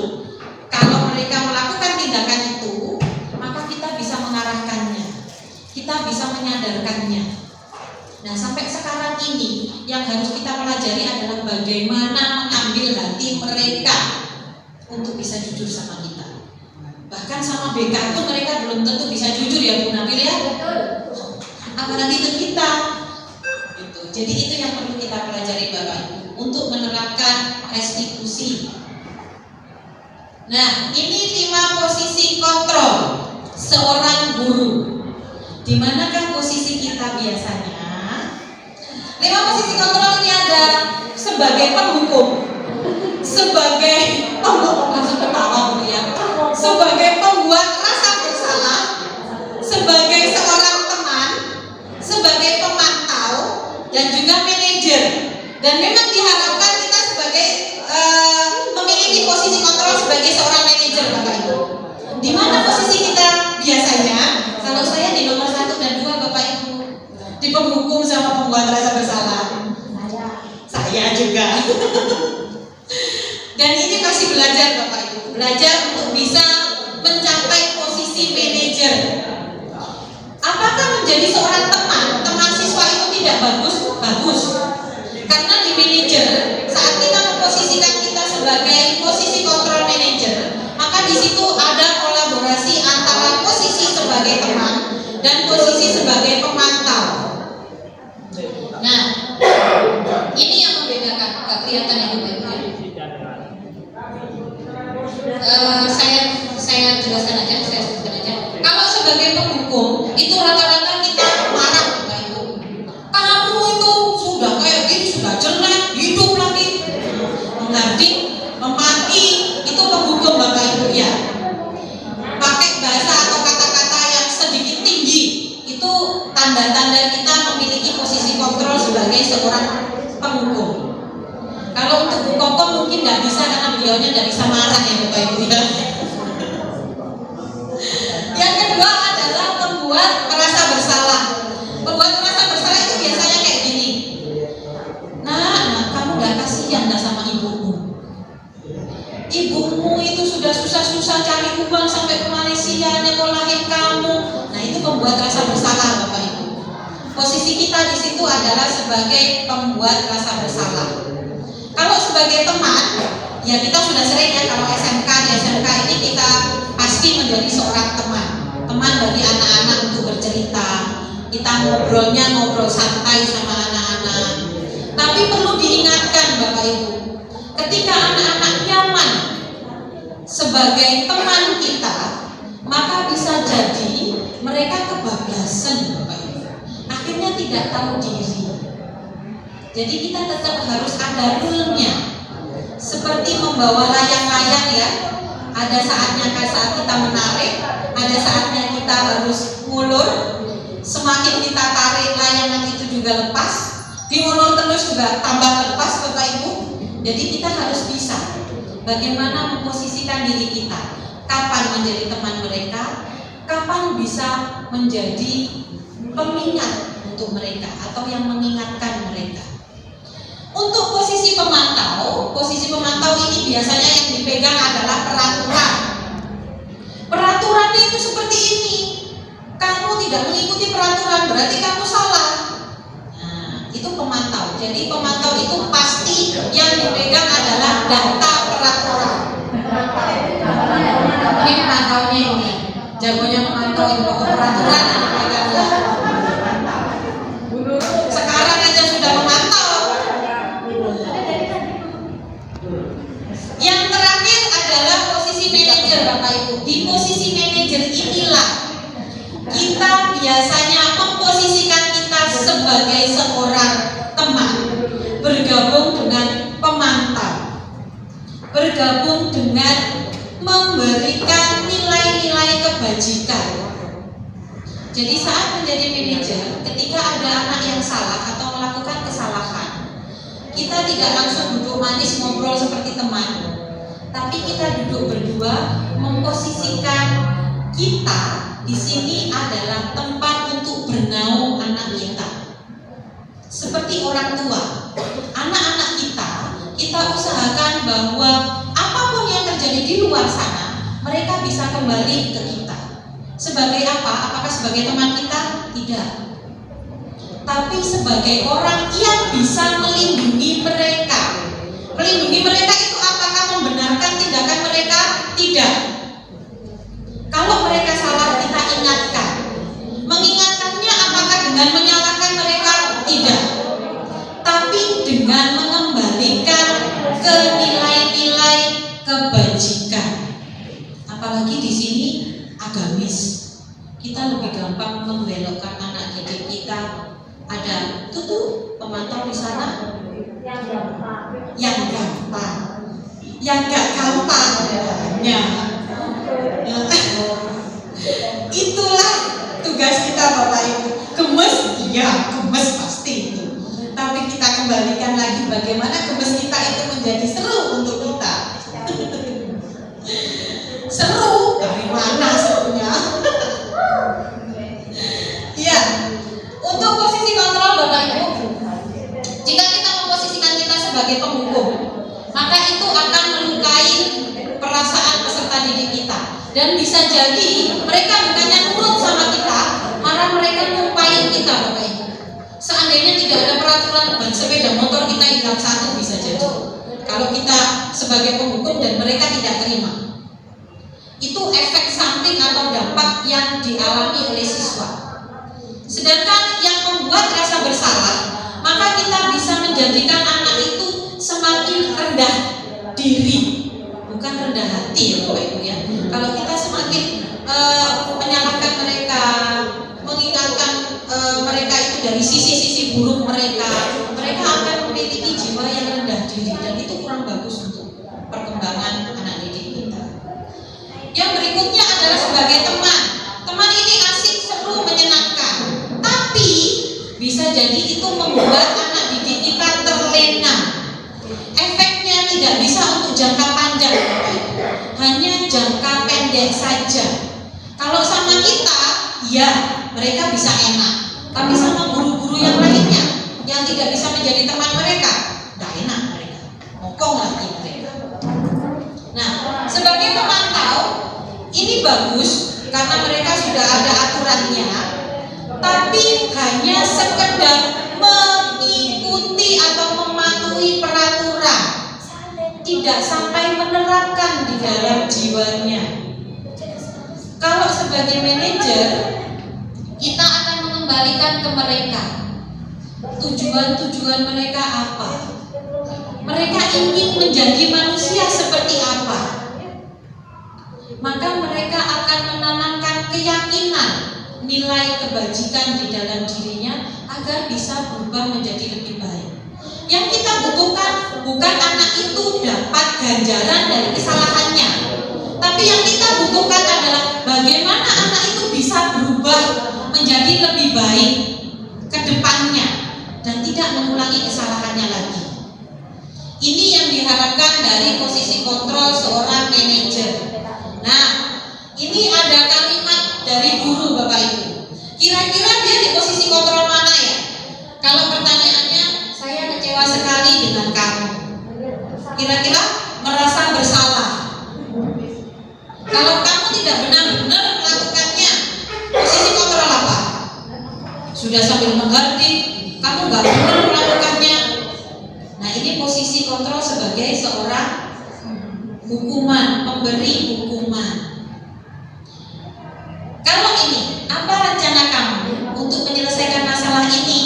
C: kalau mereka melakukan tindakan itu, maka kita bisa mengarahkannya, kita bisa menyadarkannya. Nah, sampai sekarang ini yang harus kita pelajari adalah bagaimana mengambil hati mereka untuk bisa jujur sama kita. Bahkan sama BK pun mereka belum tentu bisa jujur ya Bu Nabil ya. Apalagi ke kita. Gitu. Jadi itu yang perlu kita pelajari Bapak Ibu untuk menerapkan restitusi. Nah, ini 5 posisi kontrol seorang guru. Di manakah posisi kita biasanya? 5 posisi kontrol ini ada sebagai penghukum, sebagai langsung ketawa gitu ya, sebagai pembuat rasa bersalah, sebagai seorang teman, sebagai pemantau, dan juga manajer. Dan memang diharapkan kita sebagai memiliki posisi kontrol sebagai seorang manajer Bapak Ibu. Di mana posisi kita biasanya? Kalau saya di nomor 1 dan 2 Bapak Ibu, di penghukum sama pembuat rasa bersalah. Saya juga. Dan ini masih belajar Bapak Ibu, belajar untuk bisa mencapai posisi manajer. Apakah menjadi seorang teman siswa itu tidak bagus? Bagus. Karena di manajer, saat kita memposisikan kita sebagai posisi kontrol manajer, maka di situ ada kolaborasi antara posisi sebagai teman dan posisi sebagai pemantau. Nah, ini yang membedakan, nggak kelihatan ya Bapak Ibu. Saya jelaskan aja, saya sebutkan aja. Kalau sebagai penghukum itu rata-rata kita marah Bapak Ibu. Kamu itu sudah kayak gini, sudah jelek, hidup lagi, menghardik, memaki, itu penghukum Bapak Ibu ya. Pakai bahasa atau kata-kata yang sedikit tinggi, itu tanda-tanda kita memiliki posisi kontrol sebagai seorang penghukum. Kalau untuk Bu Kokom mungkin nggak bisa karena beliaunya nggak bisa marah ya Bapak Ibu ya. Yang kedua adalah membuat merasa bersalah. Membuat merasa bersalah itu biasanya kayak gini. Nah, kamu nggak kasihan nggak sama ibumu? Ibumu itu sudah susah-susah cari uang sampai ke Malaysia nyekolahin kamu. Nah, itu membuat rasa bersalah Bapak Ibu. Posisi kita di situ adalah sebagai pembuat rasa bersalah. Kalau sebagai teman, ya kita sudah sering ya kalau SMK, di SMK ini kita pasti menjadi seorang teman. Teman bagi anak-anak untuk bercerita. Kita ngobrol santai sama anak-anak. Tapi perlu diingatkan Bapak Ibu, ketika anak-anak nyaman sebagai teman kita, maka bisa jadi mereka kebablasan Bapak Ibu. Akhirnya tidak tahu diri. Jadi kita tetap harus ada rule-nya. Seperti membawa layang-layang ya. Ada saatnya saat kita menarik, ada saatnya kita harus ngulur, semakin kita tarik layangan itu juga lepas, diulur terus juga tambah lepas Bapak Ibu. Jadi kita harus bisa bagaimana memposisikan diri kita, kapan menjadi teman mereka, kapan bisa menjadi pengingat untuk mereka atau yang mengingatkan mereka. Untuk posisi pemantau ini biasanya yang dipegang adalah peraturan. Peraturannya itu seperti ini. Kamu tidak mengikuti peraturan berarti kamu salah. Nah, itu pemantau. Jadi pemantau itu pasti yang dipegang adalah data peraturan. Ini pemantaunya ini. Jagonya memantau info peraturan yang dipegang. Sekarang aja sudah memantau. Yang terakhir adalah posisi manajer Bapak Ibu. Di posisi manajer inilah kita biasanya memposisikan kita sebagai seorang teman, bergabung dengan pemantau, bergabung dengan memberikan nilai-nilai kebajikan. Jadi saat menjadi manajer, ketika ada anak yang salah atau melakukan kesalahan, kita tidak langsung duduk manis ngobrol seperti teman, tapi kita duduk berdua memposisikan kita di sini adalah tempat untuk bernaung anak kita. Seperti orang tua, anak-anak kita usahakan bahwa apapun yang terjadi di luar sana, mereka bisa kembali ke kita. Sebagai apa? Apakah sebagai teman kita? Tidak. Tapi sebagai orang yang bisa melindungi mereka. Melindungi mereka itu apakah membenarkan tindakan mereka? Tidak. Kalau mereka salah, kita ingatkan. Mengingatkannya apakah dengan menyalahkan mereka? Tidak. Tapi dengan mengembalikan ke nilai-nilai kebajikan. Apalagi di sini agamis. Kita lebih gampang membelokkan anak didik kita. Ada tuh pemantau di sana yang gampang, yang gak gampang. Ya. Itulah tugas kita Bapak Ibu. Gemes, iya gemes pasti itu. Tapi kita kembalikan lagi bagaimana gemes kita itu menjadi seru untuk kita. Seru dari mana serunya? Iya. Untuk posisi kontrol Bapak Ibu, jika kita memposisikan kita sebagai penghukum, maka itu akan melukai perasaan peserta didik kita. Dan bisa jadi mereka bukannya nurut sama kita, malah mereka ngumpain kita Bapak Ibu. Seandainya tidak ada peraturan ban sepeda motor kita hilang satu bisa jadi. Kalau kita sebagai penghukum dan mereka tidak terima, itu efek samping atau dampak yang dialami oleh siswa. Sedangkan yang membuat rasa bersalah, maka kita bisa menjadikan anak itu semakin rendah diri, bukan rendah hati ya Bapak Ibu ya. Kalau kita semakin menyalahkan mereka, mengingatkan mereka itu dari sisi-sisi buruk mereka akan memiliki jiwa yang rendah diri, dan itu kurang bagus untuk perkembangan anak didik kita. Yang berikutnya adalah sebagai teman. Teman ini asik, seru, menyenangkan, tapi bisa jadi itu membuat anak didik kita terlena. Efeknya tidak bisa untuk jangka panjang, hanya jangka pendek saja. Kalau sama kita, ya mereka bisa enak, tapi sama guru-guru yang lainnya yang tidak bisa menjadi teman mereka, tidak enak mereka, ngokong lagi mereka. Nah, sebagai pemantau ini bagus karena mereka sudah ada aturannya, tapi hanya sekedar mengikuti atau mematuhi peraturan, tidak sampai menerapkan di dalam jiwanya. Kalau sebagai manajer, kita akan mengembalikan ke mereka tujuan-tujuan mereka apa. Mereka ingin menjadi manusia seperti apa. Maka mereka akan menanamkan keyakinan nilai kebajikan di dalam dirinya agar bisa berubah menjadi lebih baik. Yang kita butuhkan bukan anak itu dapat ganjaran dari kesalahannya, tapi yang kita butuhkan adalah bagaimana anak itu bisa berubah menjadi lebih baik ke depannya dan tidak mengulangi kesalahannya lagi. Ini yang diharapkan dari posisi kontrol seorang manajer. Nah, ini ada kalimat dari guru Bapak Ibu. Kira-kira dia di posisi kontrol mana ya? Kalau pertanyaannya, saya kecewa sekali dengan kamu. Kira-kira merasa bersalah. Kalau kamu tidak benar-benar melakukannya, posisi kontrol apa? Sudah sambil menghardik, kamu nggak benar melakukannya. Nah, ini posisi kontrol sebagai seorang hukuman, pemberi hukuman. Kalau ini, apa rencana kamu untuk menyelesaikan masalah ini?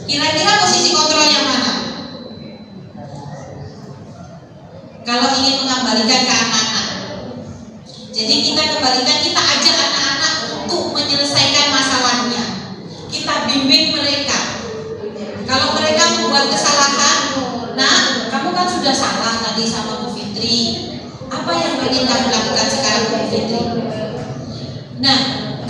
C: Kira-kira posisi kontrolnya mana? Kalau ingin mengembalikan ke anak-anak, jadi kita kembalikan, kita ajak anak-anak untuk menyelesaikan masalahnya. Kita bimbing mereka. Kalau mereka membuat kesalahan, nah, kamu kan sudah salah tadi sama Bu Fitri. Apa yang ingin kamu lakukan sekarang Bu Fitri? Nah,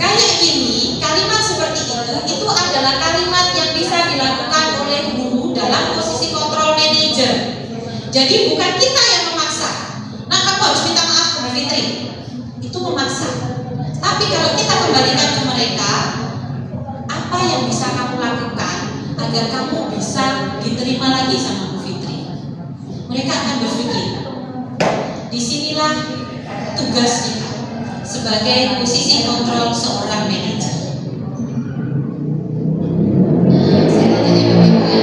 C: kayak gini, kalimat seperti itu adalah kalimat yang bisa dilakukan oleh guru dalam posisi kontrol manajer. Jadi bukan kita yang memaksa. Nah, kamu harus minta maaf Bu Fitri. Itu memaksa. Tapi kalau kita kembalikan ke mereka, apa yang bisa kamu lakukan agar kamu bisa diterima lagi sama Bu Fitri? Mereka akan berpikir, disinilah tugas kita sebagai posisi kontrol seorang manajer. Saya tanya nih Bapak Ibu ya.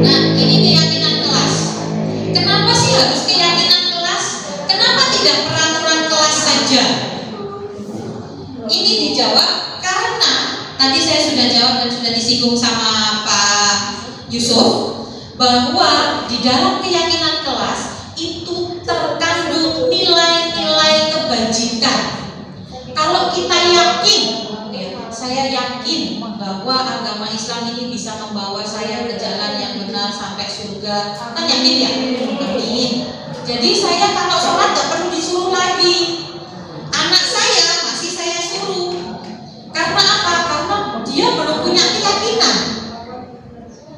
C: Nah, ini keyakinan kelas. Kenapa sih harus keyakinan kelas? Kenapa tidak peraturan kelas saja? Ini dijawab karena tadi saya sudah jawab dan sudah disinggung sama Pak Yusuf bahwa di dalam keyakinan kelas itu terkandung nilai-nilai kebajikan. Kalau kita yakin, ya, saya yakin bahwa agama Islam ini bisa membawa saya ke jalan yang benar sampai surga. Kan yakin ya? Amin. Jadi saya kalau sholat gak perlu disuruh lagi. Anak saya masih saya suruh. Karena apa? Karena dia belum punya keyakinan.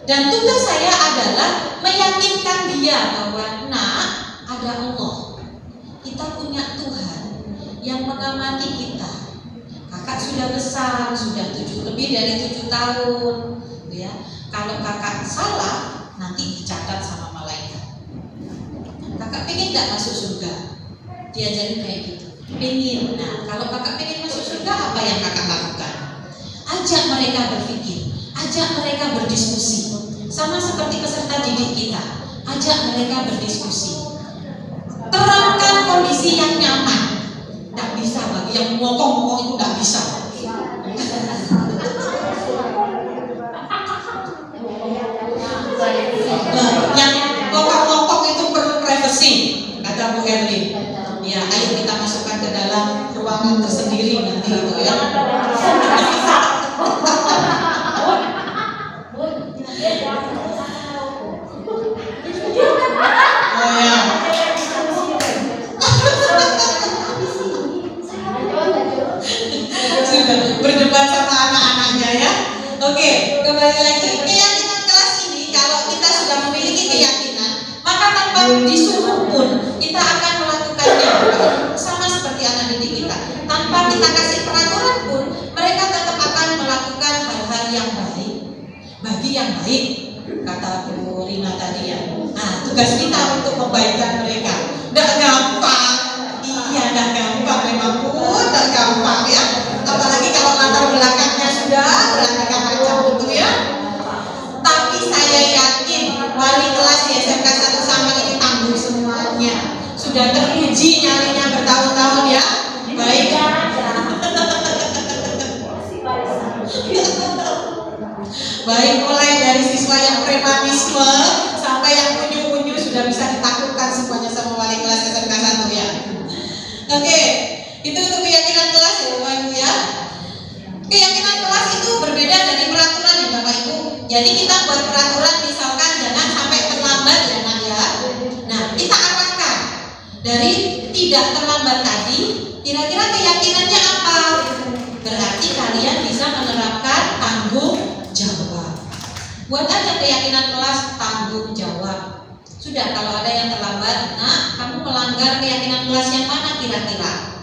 C: Dan tugas saya adalah meyakinkan dia bahwa nak, ada Allah. Kita punya Tuhan yang mengamati kita. Kakak sudah besar, sudah lebih dari 7 tahun, ya. Kalau kakak salah, nanti dicatat sama malaikat. Kakak pengen nggak masuk surga? Diajarin kayak gitu. Pengen. Nah, kalau kakak pengen masuk surga, apa yang kakak lakukan? Ajak mereka berpikir, ajak mereka berdiskusi. Sama seperti peserta didik kita, ajak mereka berdiskusi. Terangkan kondisi yang nyaman. Tidak bisa bagi yang ngomong-ngomong itu tidak bisa. Yang ngomong-ngomong itu perlu privacy, kata Bu Erlin. Ya, ayo kita masukkan ke dalam ruangan tersendiri nanti itu ya. Oh ya. Sudah berdebat sama anak-anaknya ya. Oke, kembali lagi. Keyakinan kelas ini, kalau kita sudah memiliki keyakinan, maka tanpa disuruh pun kita akan melakukannya. Sama seperti anak didik kita. Tanpa kita kasih peraturan pun, mereka tetap akan melakukan hal-hal yang baik bagi yang baik, kata Bu Rina tadi ya. Nah, tugas kita untuk membaikkan mereka. Tidak gampang. Iya, tidak gampang memang Bu, tidak gampang ya. Apalagi kalau latar belakangnya sudah beraneka macam gitu ya. Tapi saya yakin wali kelas di SMK 1 Sampang ini tangguh semuanya. Sudah teruji nyalinya bertahun-tahun ya. Baik. Baik, mulai dari siswa yang premanisme sampai yang unyu-unyu sudah bisa ditaklukkan semuanya sama wali kelas SMK 1 ya. Oke, itu untuk keyakinan kelas ya Bapak Ibu ya. Keyakinan kelas itu berbeda dari peraturan ya Bapak Ibu. Jadi kita buat peraturan misalkan jangan sampai terlambat ya Nak ya. Nah, kita arahkan dari tidak terlambat tadi, kira-kira keyakinannya apa? Berarti kalian bisa bisa menerapkan tanggung jawab. Buat aja keyakinan kelas tanggung jawab. Sudah, kalau ada yang terlambat, nah kamu melanggar keyakinan kelas yang mana kira-kira?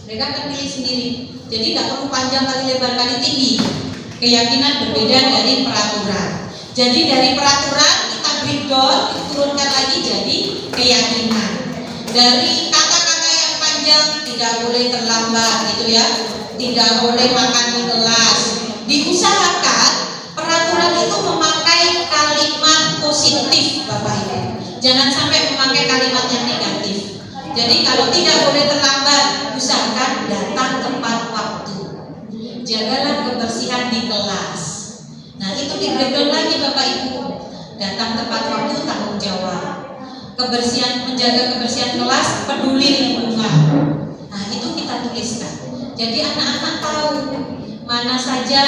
C: Mereka akan pilih sendiri. Jadi nggak perlu panjang kali lebar kali tinggi. Keyakinan berbeda dari peraturan. Jadi dari peraturan kita breakdown, diturunkan lagi jadi keyakinan. Dari kata-kata yang panjang, tidak boleh terlambat gitu ya, tidak boleh makan di kelas. Diusahakan peraturan itu memakai kalimat positif, Bapak Ibu. Jangan sampai memakai kalimat yang negatif. Jadi kalau tidak boleh terlambat, usahakan datang tepat waktu. Jagalah kebersihan di kelas. Nah itu di-breakdown lagi Bapak Ibu. Datang tepat waktu, tanggung jawab. Kebersihan, menjaga kebersihan kelas, peduli lingkungan. Nah itu kita tuliskan. Jadi anak-anak tahu mana saja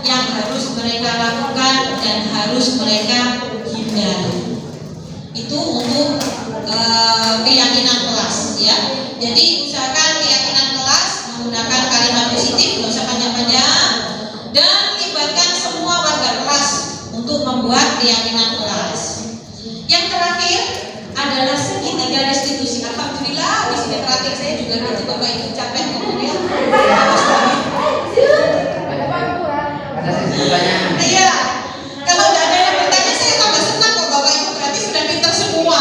C: yang harus mereka lakukan dan harus mereka hindari. Itu untuk keyakinan kelas ya. Jadi usahakan keyakinan kelas menggunakan kalimat positif, nggak usah panjang-panjang, dan libatkan semua warga kelas untuk membuat keyakinan kelas. Yang terakhir adalah segitiga restitusi. Alhamdulillah, di sini terakhir saya juga nanti Bapak Ibu capek ngomongnya. Iya, kalau nggak ada yang bertanya saya tambah senang kok Bapak Ibu, berarti sudah pintar semua.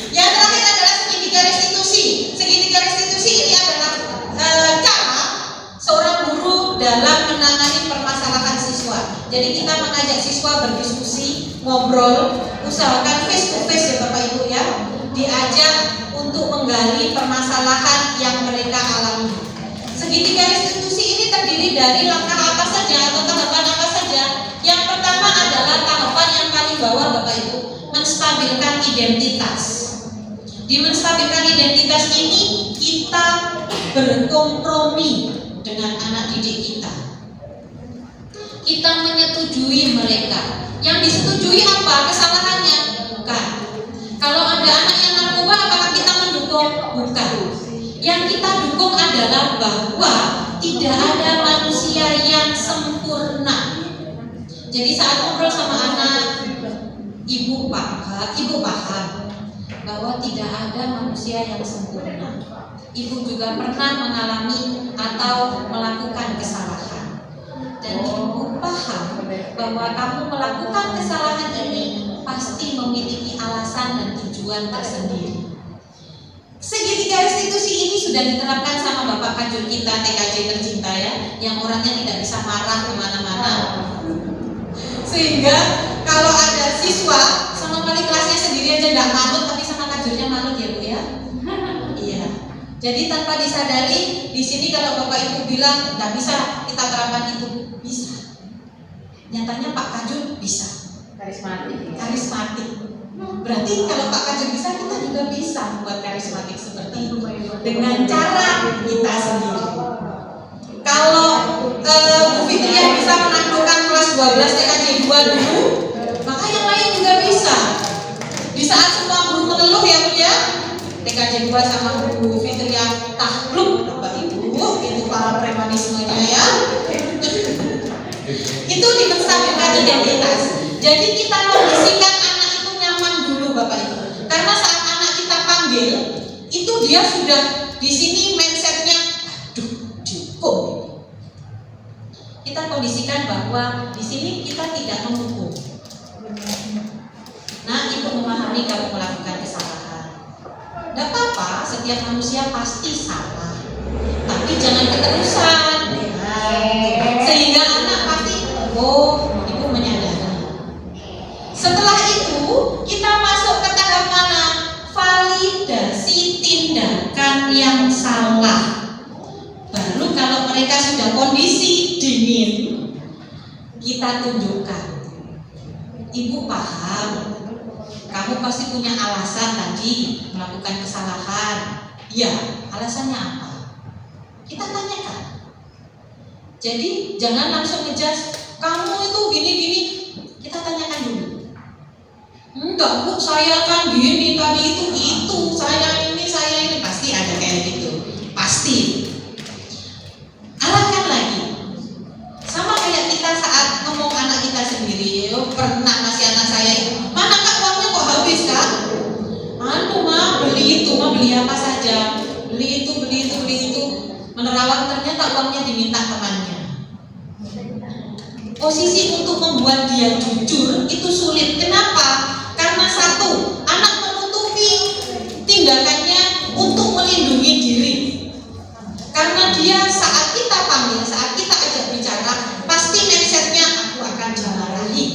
C: Yang terakhir adalah segitiga restitusi. Segitiga restitusi ini adalah cara seorang guru dalam menangani permasalahan siswa. Jadi kita mengajak siswa berdiskusi, ngobrol, usahakan face to face ya Bapak Ibu ya. Diajak untuk menggali permasalahan yang mereka alami. Segitiga restitusi ini terdiri dari langkah apa saja atau tahapan apa saja. Yang pertama adalah tahapan yang paling bawah Bapak Ibu, menstabilkan identitas. Di menstabilkan identitas ini kita berkompromi dengan anak didik kita. Kita menyetujui mereka. Yang disetujui apa? Kesalahannya? Bukan. Kalau ada anak yang narkoba, apakah kita mendukung? Bukan. Yang kita dukung adalah bahwa tidak ada manusia yang sempurna. Jadi saat ngobrol sama anak, ibu paham bahwa tidak ada manusia yang sempurna. Ibu juga pernah mengalami atau melakukan kesalahan. Dan ibu paham bahwa kamu melakukan kesalahan ini pasti memiliki alasan dan tujuan tersendiri. Segitiga restitusi ini sudah diterapkan sama Bapak Kajur kita TKJ tercinta ya, yang orangnya tidak bisa marah kemana-mana. Sehingga kalau ada siswa sama wali kelasnya sendiri aja tidak manut, tapi sama Kajurnya manut ya Bu ya. Iya. Jadi tanpa disadari di sini kalau Bapak Ibu bilang tidak bisa kita terapkan itu, bisa. Nyatanya Pak Kajur bisa. Karismatik. Berarti kalau Pak Kajur bisa, kita juga bisa membuat karismatik seperti itu dengan cara kita sendiri. Kalau Bu Fitria bisa menaklukkan kelas 12 TKJ 2 dulu, maka yang lain juga bisa. Di saat semua guru mengeluh ya Bu ya, TKJ 2 sama Bu Fitria takluk Bapak Ibu, itu para premanismenya ya. Itu dimenstabilkan identitas. Jadi kita kondisikan anak itu nyaman dulu Bapak Ibu. Karena saat anak kita panggil, itu dia sudah di sini mindsetnya, aduh dihukum. Kita kondisikan bahwa di sini kita tidak menghukum. Nah, ibu memahami kamu melakukan kesalahan. Tidak apa-apa, setiap manusia pasti salah. Tapi jangan keterusan. Sehingga anak pasti, oh, ibu menyadari. Setelah itu, kita masuk ke tahap mana? Validasi tindakan yang salah. Baru kalau mereka sudah kondisi dingin, kita tunjukkan. Ibu paham, kamu pasti punya alasan tadi melakukan kesalahan. Ya, alasannya apa? Kita tanyakan. Jadi jangan langsung ngejudge, kamu itu gini-gini. Kita tanyakan dulu. Enggak Bu, saya kan gini, tadi itu, saya ini, pasti ada kayak gitu. Pasti. Alasan beli itu, menerawang ternyata uangnya diminta temannya. Posisi untuk membuat dia jujur itu sulit. Kenapa? Karena satu, anak menutupi tindakannya untuk melindungi diri. Karena dia saat kita panggil, saat kita ajak bicara, pasti mindsetnya aku akan dimarahi.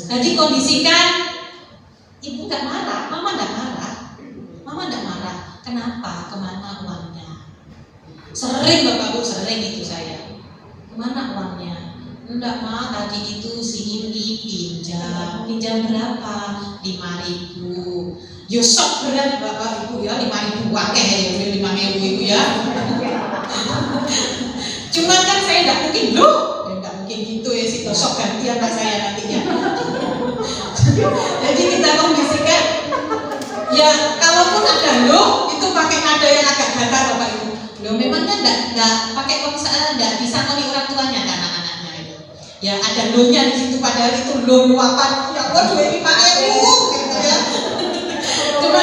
C: Jadi kondisikan, ibu gak marah, mama gak marah. Mama gak marah. Kenapa? Kemana uangnya? Sering Bapak Bu, sering itu saya. Kemana uangnya? Enggak Ma, tadi itu si ini pinjam berapa? 5.000. Yo sok berat Bapak Ibu ya, 5.000 wakeh ya, 5.000 itu ya. Cuman kan saya enggak mungkin loh, enggak mungkin gitu ya si sok ganti anak saya nantinya. Jadi kita kondisikan, ya kalaupun ada loh, itu pakai nada yang agak datar Bapak Ibu. Loh memangnya enggak pakai komisaris, enggak bisa oleh orang tuanya kan anak-anaknya itu. Ya ada lohnya di situ, padahal itu loh luapan. Ya waduh ini 5.000 gitu ya. Cuma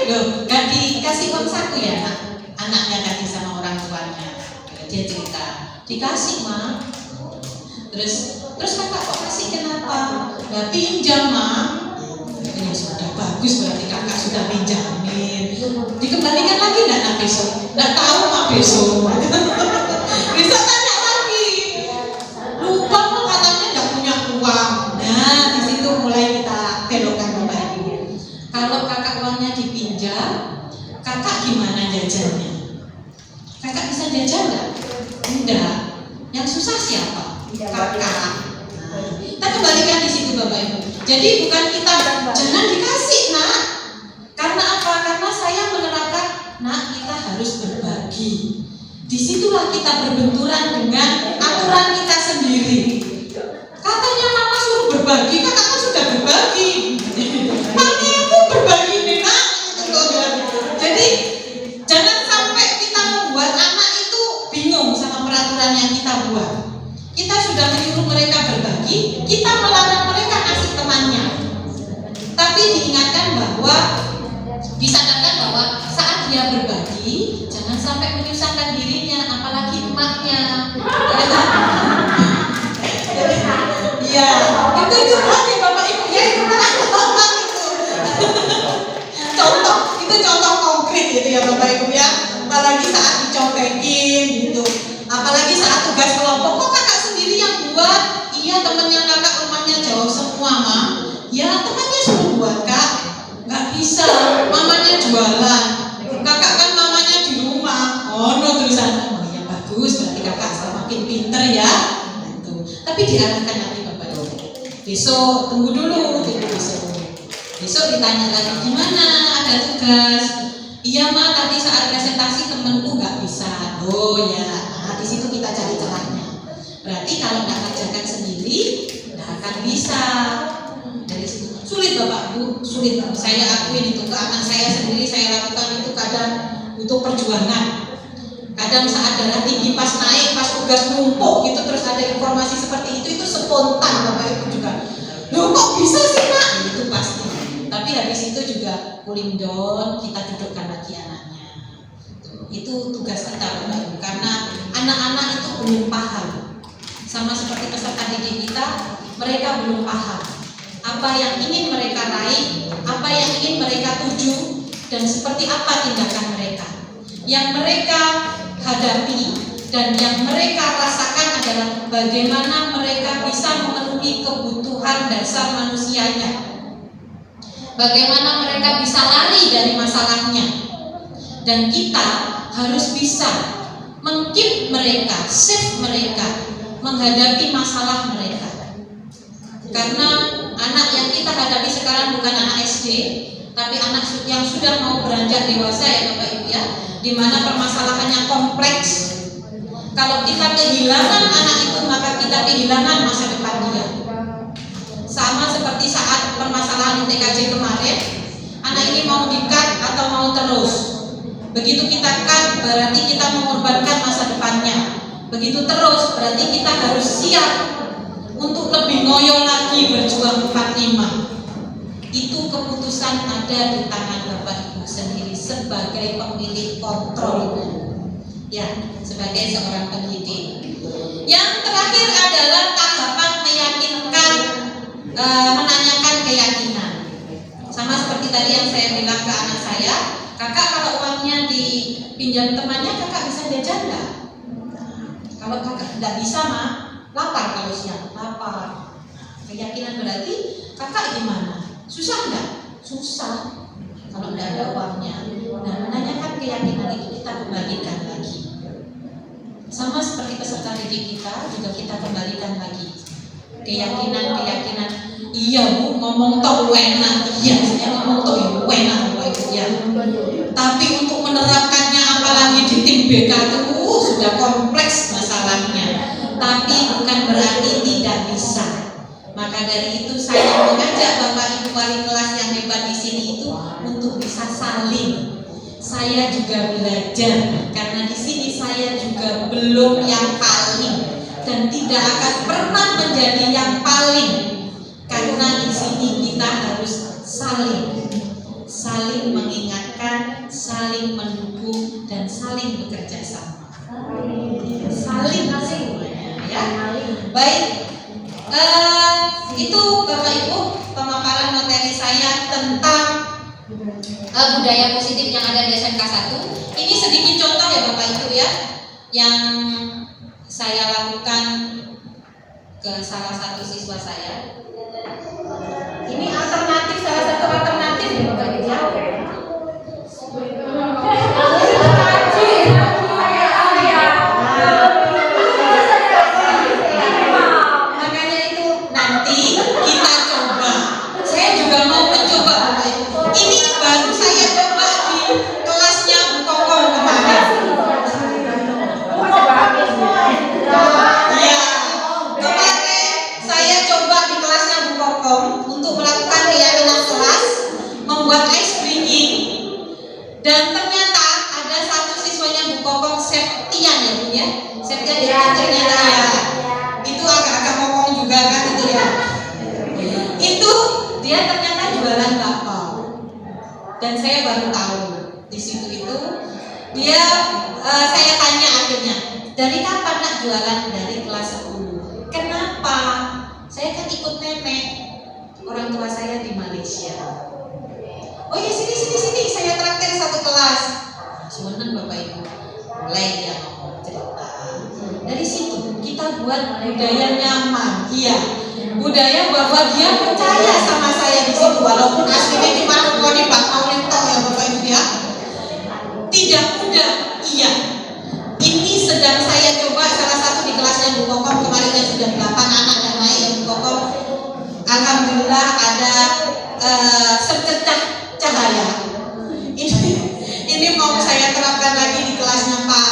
C: loh enggak dikasih uang saku ya anaknya kasih sama orang tuanya. Dia cerita, dikasih Ma. Terus kakak kok kasih kenapa? Nggak pinjam Ma. Ya sudah bagus, berarti kakak sudah pinjamin. Dikembalikan lagi nggak nak besok? Nggak tahu Ma besok. Besok tanya lagi. Lupa kok katanya nggak punya uang. Nah di situ mulai kita belokkan Bapak Ibu. Kalau kakak uangnya dipinjam, kakak gimana jajannya? Kakak bisa jajan nggak? Enggak. Yang susah siapa? Kakak. Nah, kita kembalikan di situ Bapak Ibu. Jadi bukan kita jangan dikasih nak. Karena apa? Karena saya menerapkan nak kita harus berbagi. Disitulah kita berbenturan dengan aturan kita sendiri. Katanya mama suruh berbagi, kakak kan sudah berbagi. Mami aku berbagi nih nak. Jadi jangan sampai kita membuat anak itu bingung sama peraturan yang kita buat. Kita sudah menyuruh mereka berbagi, kita melarang mereka kasih temannya. Tapi diingatkan bahwa, disadarkan bahwa saat dia berbagi, jangan sampai menyusahkan dirinya, apalagi emaknya. Iya, itu hati Bapak Ibu ya, itu teman itu. Itu contoh konkret gitu ya Bapak Ibu ya. Apalagi saat dicontekin gitu. Apalagi saat tugas kelompok, kok kakak sendiri yang buat? Iya temennya kakak rumahnya jauh semua Ma. Ya temannya suruh buat Kak. Nggak bisa, mamanya jualan. Kakak kan mamanya di rumah. Oh no terusan. Oh ya bagus, berarti kakak semakin pinter ya. Gitu. Tapi diarahkan nanti Bapak Ibu. Besok tunggu dulu, besok ditanya lagi gimana, ada tugas. Iya Ma, tadi saat presentasi temenku nggak bisa. Oh ya, nah di situ kita cari celahnya. Berarti kalau nggak kerjakan sendiri, nggak akan bisa. Dari situ sulit Bapak Bu, sulit. Saya akuin itu ke anak saya sendiri, saya lakukan itu kadang butuh perjuangan. Kadang saat darah tinggi pas naik, pas tugas numpuk gitu, terus ada informasi seperti itu spontan Bapak Ibu juga. Loh kok bisa sih Nak? Itu pasti. Tapi habis itu juga cooling down, kita dudukkan lagi anaknya. Itu tugas kita Bapak Ibu, karena anak-anak itu belum paham. Sama seperti peserta didik kita, mereka belum paham apa yang ingin mereka raih, apa yang ingin mereka tuju, dan seperti apa tindakan mereka. Yang mereka hadapi dan yang mereka rasakan adalah bagaimana mereka bisa memenuhi kebutuhan dasar manusianya. Bagaimana mereka bisa lari dari masalahnya. Dan kita harus bisa meng-keep mereka, save mereka, menghadapi masalah mereka. Karena anak yang kita hadapi sekarang bukan anak SD, tapi anak yang sudah mau beranjak dewasa ya Bapak Ibu ya, di mana permasalahannya kompleks. Kalau kita kehilangan anak itu, maka kita kehilangan masa depan dia. Sama seperti saat permasalahan di TKJ kemarin, anak ini mau di-cut atau mau terus. Begitu kita cut, berarti kita mengorbankan masa depannya. Begitu terus, berarti kita harus siap untuk lebih ngoyo lagi berjuang 45. Itu keputusan ada di tangan Bapak Ibu. sendiri sebagai pemilik kontrol, ya, sebagai seorang pendidik. Yang terakhir adalah tahapan meyakinkan, menanyakan keyakinan. Sama seperti tadi yang saya bilang ke anak saya, kakak kalau uangnya dipinjam temannya, kakak bisa jajan nggak? Kalau kakak nggak bisa mah, lapar kalau siang, lapar. Keyakinan berarti kakak gimana? Susah nggak? Susah. Kalau nggak ada uangnya. Nah, menanyakan keyakinan itu kita kembalikan lagi. Sama seperti peserta didik kita juga kita kembalikan lagi. Keyakinan. Iya bu, ngomong tau enak. Iya, saya ngomong tau ya enak ya. Tapi untuk menerapkannya apalagi di tim BK itu sudah kompleks masalahnya. Tapi bukan berarti tidak bisa. Maka dari itu saya mengajak Bapak Ibu wali kelas yang hebat di sini itu untuk bisa saling. Saya juga belajar karena di sini saya juga belum yang paling dan tidak akan pernah menjadi yang paling. Karena di sini kita harus saling mengingatkan, saling mendukung dan saling bekerja sama. Saling ya. Baik. Itu Bapak Ibu pemaparan materi saya tentang budaya positif yang ada di SMK 1. Ini sedikit contoh ya Bapak Ibu ya, yang saya lakukan ke salah satu siswa saya. Ini alternatif, salah satu alternatif ya Bapak Ibu ya. Makanya itu nanti kita coba. Saya juga mau mencoba Bapak Ibu. Ini baru saya coba di kelasnya Bu Kokong kemarin. Ya, kemarin saya coba di kelasnya Bu Kokong untuk melakukan keyakinan kelas, membuat ice breaking, dan ternyata ada satu siswanya Bu Kokong, Septian ya Bu ya. Septian itu ternyata ya, itu agak-agak kokong juga kan itu ya. Itu dia ternyata jualan bakpao. Dan saya baru tahu di situ itu dia saya tanya akhirnya, dari kapan nak jualan? Dari kelas 10. Kenapa? Saya kan ikut nenek, orang tua saya di Malaysia. Oh ya sini saya traktir satu kelas. Senang Bapak Ibu. Mulai dia ngomong cerita. Dari situ kita buat budaya nyaman. Iya. Budaya bahwa dia percaya sama saya di situ walaupun aslinya di Manokwari Pak Maulento ya Bapak Ibu ya. Tidak mudah, iya. Ini sedang saya coba salah satu di kelasnya Bu Kokong kemarin yang sudah 8 anak yang naik ya Bu Kokong. Alhamdulillah ada secercah cahaya. Ini mau saya terapkan lagi di kelasnya Pak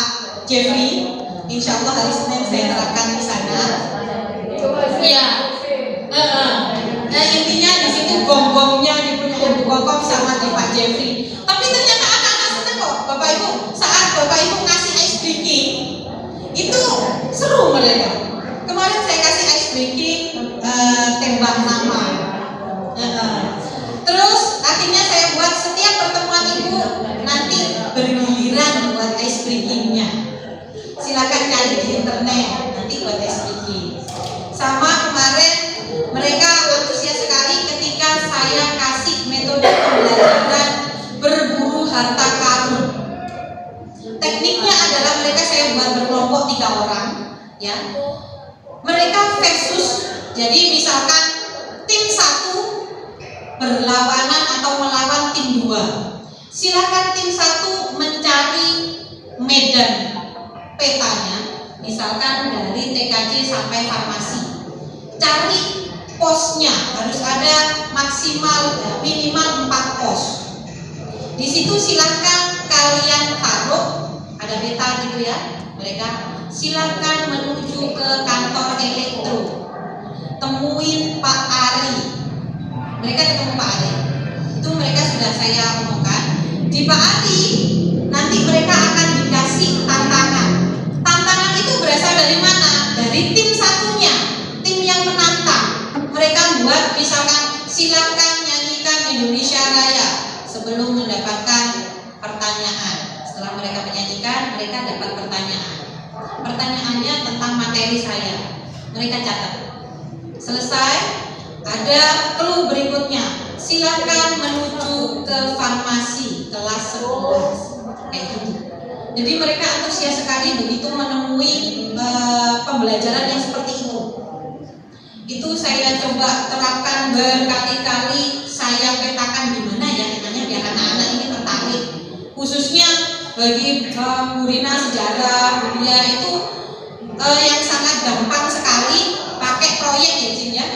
C: Jeffrey. Insya Allah hari Senin saya terapkan di sana. Iya. Intinya di situ gong-gongnya dipunya Bu Kokong sama di Pak Jeffrey. Tapi ternyata anak-anak senang kok Bapak Ibu. Saat Bapak Ibu ngasih ice breaking itu seru mereka. Kemarin saya kasih ice breaking tembak nama. Terus akhirnya saya buat setiap pertemuan Ibu nanti bergiliran buat ice breakingnya. Silakan cari di internet nanti buat ice breaking. Sama kemarin mereka antusias sekali ketika saya kasih metode pembelajaran berburu harta karun. Tekniknya adalah mereka saya buat berkelompok 3 orang, ya. Mereka versus, jadi misalkan tim 1 berlawanan atau melawan tim 2. Silakan tim 1 mencari medan petanya, misalkan dari TKJ sampai farmasi. Cari posnya, harus ada maksimal minimal 4 pos. Di situ silakan kalian taruh, ada peta gitu ya. Mereka silakan menuju ke kantor elektro, temuin Pak Ari. Mereka ketemu Pak Ari. Itu mereka sudah saya omongkan. Di Pak Ari nanti mereka akan dikasih tantangan. Tantangan itu berasal dari mana? Dari tim satunya, tim yang menantang. Mereka buat misalkan silakan nyanyikan Indonesia Raya sebelum mendapatkan presentasikan, mereka dapat pertanyaan. Pertanyaannya tentang materi saya. Mereka catat. Selesai, ada clue berikutnya. Silakan menuju ke farmasi kelas 11. Kayak gitu. Jadi mereka antusias sekali begitu menemui pembelajaran yang seperti itu. Itu saya coba terapkan berkali-kali, saya petakan gimana ya caranya biar anak-anak ini tertarik. Khususnya bagi Bu Rina sejarah, budaya itu yang sangat gampang sekali pakai proyek ya Jin ya.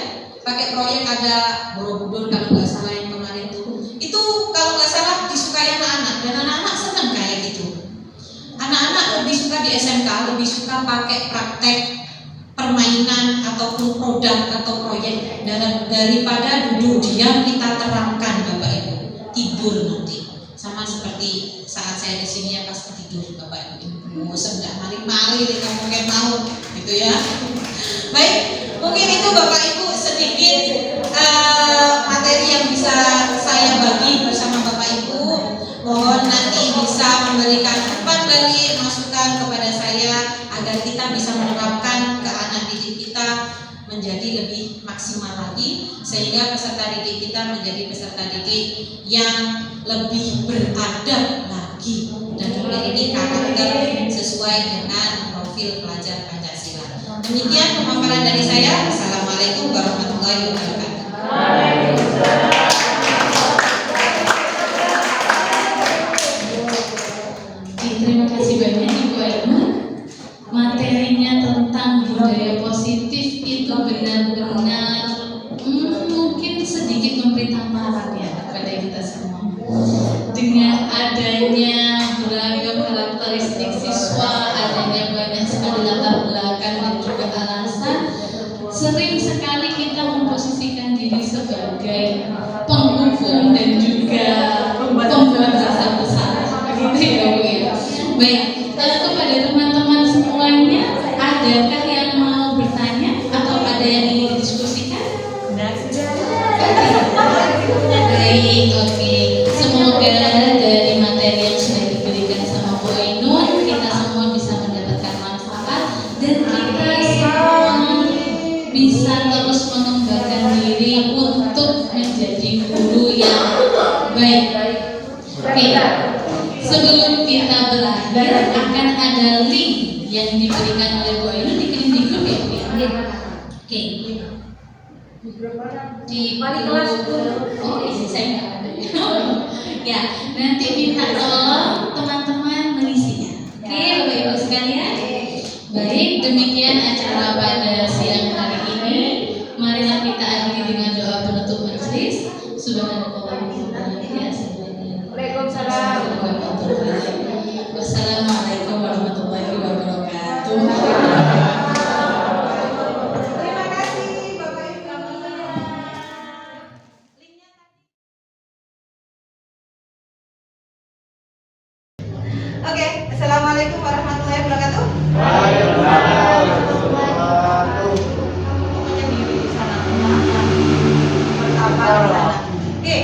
C: Pakai proyek ada Borobudur kalau nggak salah yang kemarin itu kalau nggak salah disukai anak-anak dan anak-anak senang kayak gitu. Anak-anak lebih suka di SMK, lebih suka pakai praktek permainan ataupun produk atau proyek daripada duduk diam kita terangkan Bapak Ibu. Tidur nanti sama seperti saat saya di sini ya pas tidur Bapak Ibu. Bosan nggak mari-mari ngomongin mau gitu ya. Baik, mungkin itu Bapak Ibu sedikit materi yang bisa saya bagi bersama Bapak Ibu. Mohon nanti bisa memberikan umpan balik masukan kepada saya agar kita bisa menerapkan ke anak didik kita menjadi lebih maksimal lagi sehingga peserta didik kita menjadi peserta didik yang lebih beradab lagi dan memiliki karakter sesuai dengan profil pelajar Pancasila. Demikian pemaparan dari saya. Assalamualaikum warahmatullahi wabarakatuh.
A: Terima kasih banyak Ibu Ainun. Materinya tentang budaya positif itu benar-benar mungkin sedikit memberi tamparan ya kepada kita semua. Dengan adanya beragam karakteristik siswa, adanya banyak sekali latar belakang dan juga alasan, sering sekali kita memposisikan diri sebagai penghukum dan juga pembuat rasa bersalah. Begitu ya Bu ya. Baik, kepada teman-teman semuanya, adakah yang mau bertanya atau ada yang ingin didiskusikan? Baik, oke. Semoga dari materi yang sudah diberikan sama Bu Ainun, kita semua bisa mendapatkan manfaat dan kita semua bisa terus mengembangkan diri untuk menjadi guru yang baik. Oke. Sebelum kita berakhir, akan ada link yang diberikan oleh Bu Ainun dikirim di grup ya Bu ya? Oke. Di kelas oh ini saya nggak ada ya. Nanti minta tolong teman-teman mengisinya. Oke Bapak Ibu sekalian. Baik, demikian acara pada siang hari ini. Marilah kita akhiri dengan doa penutup majelis. Subhanallah. Wassalamualaikum warahmatullahi wabarakatuh.
C: Terima kasih Bapak Ibu. Oke, assalamualaikum warahmatullahi wabarakatuh. Oke,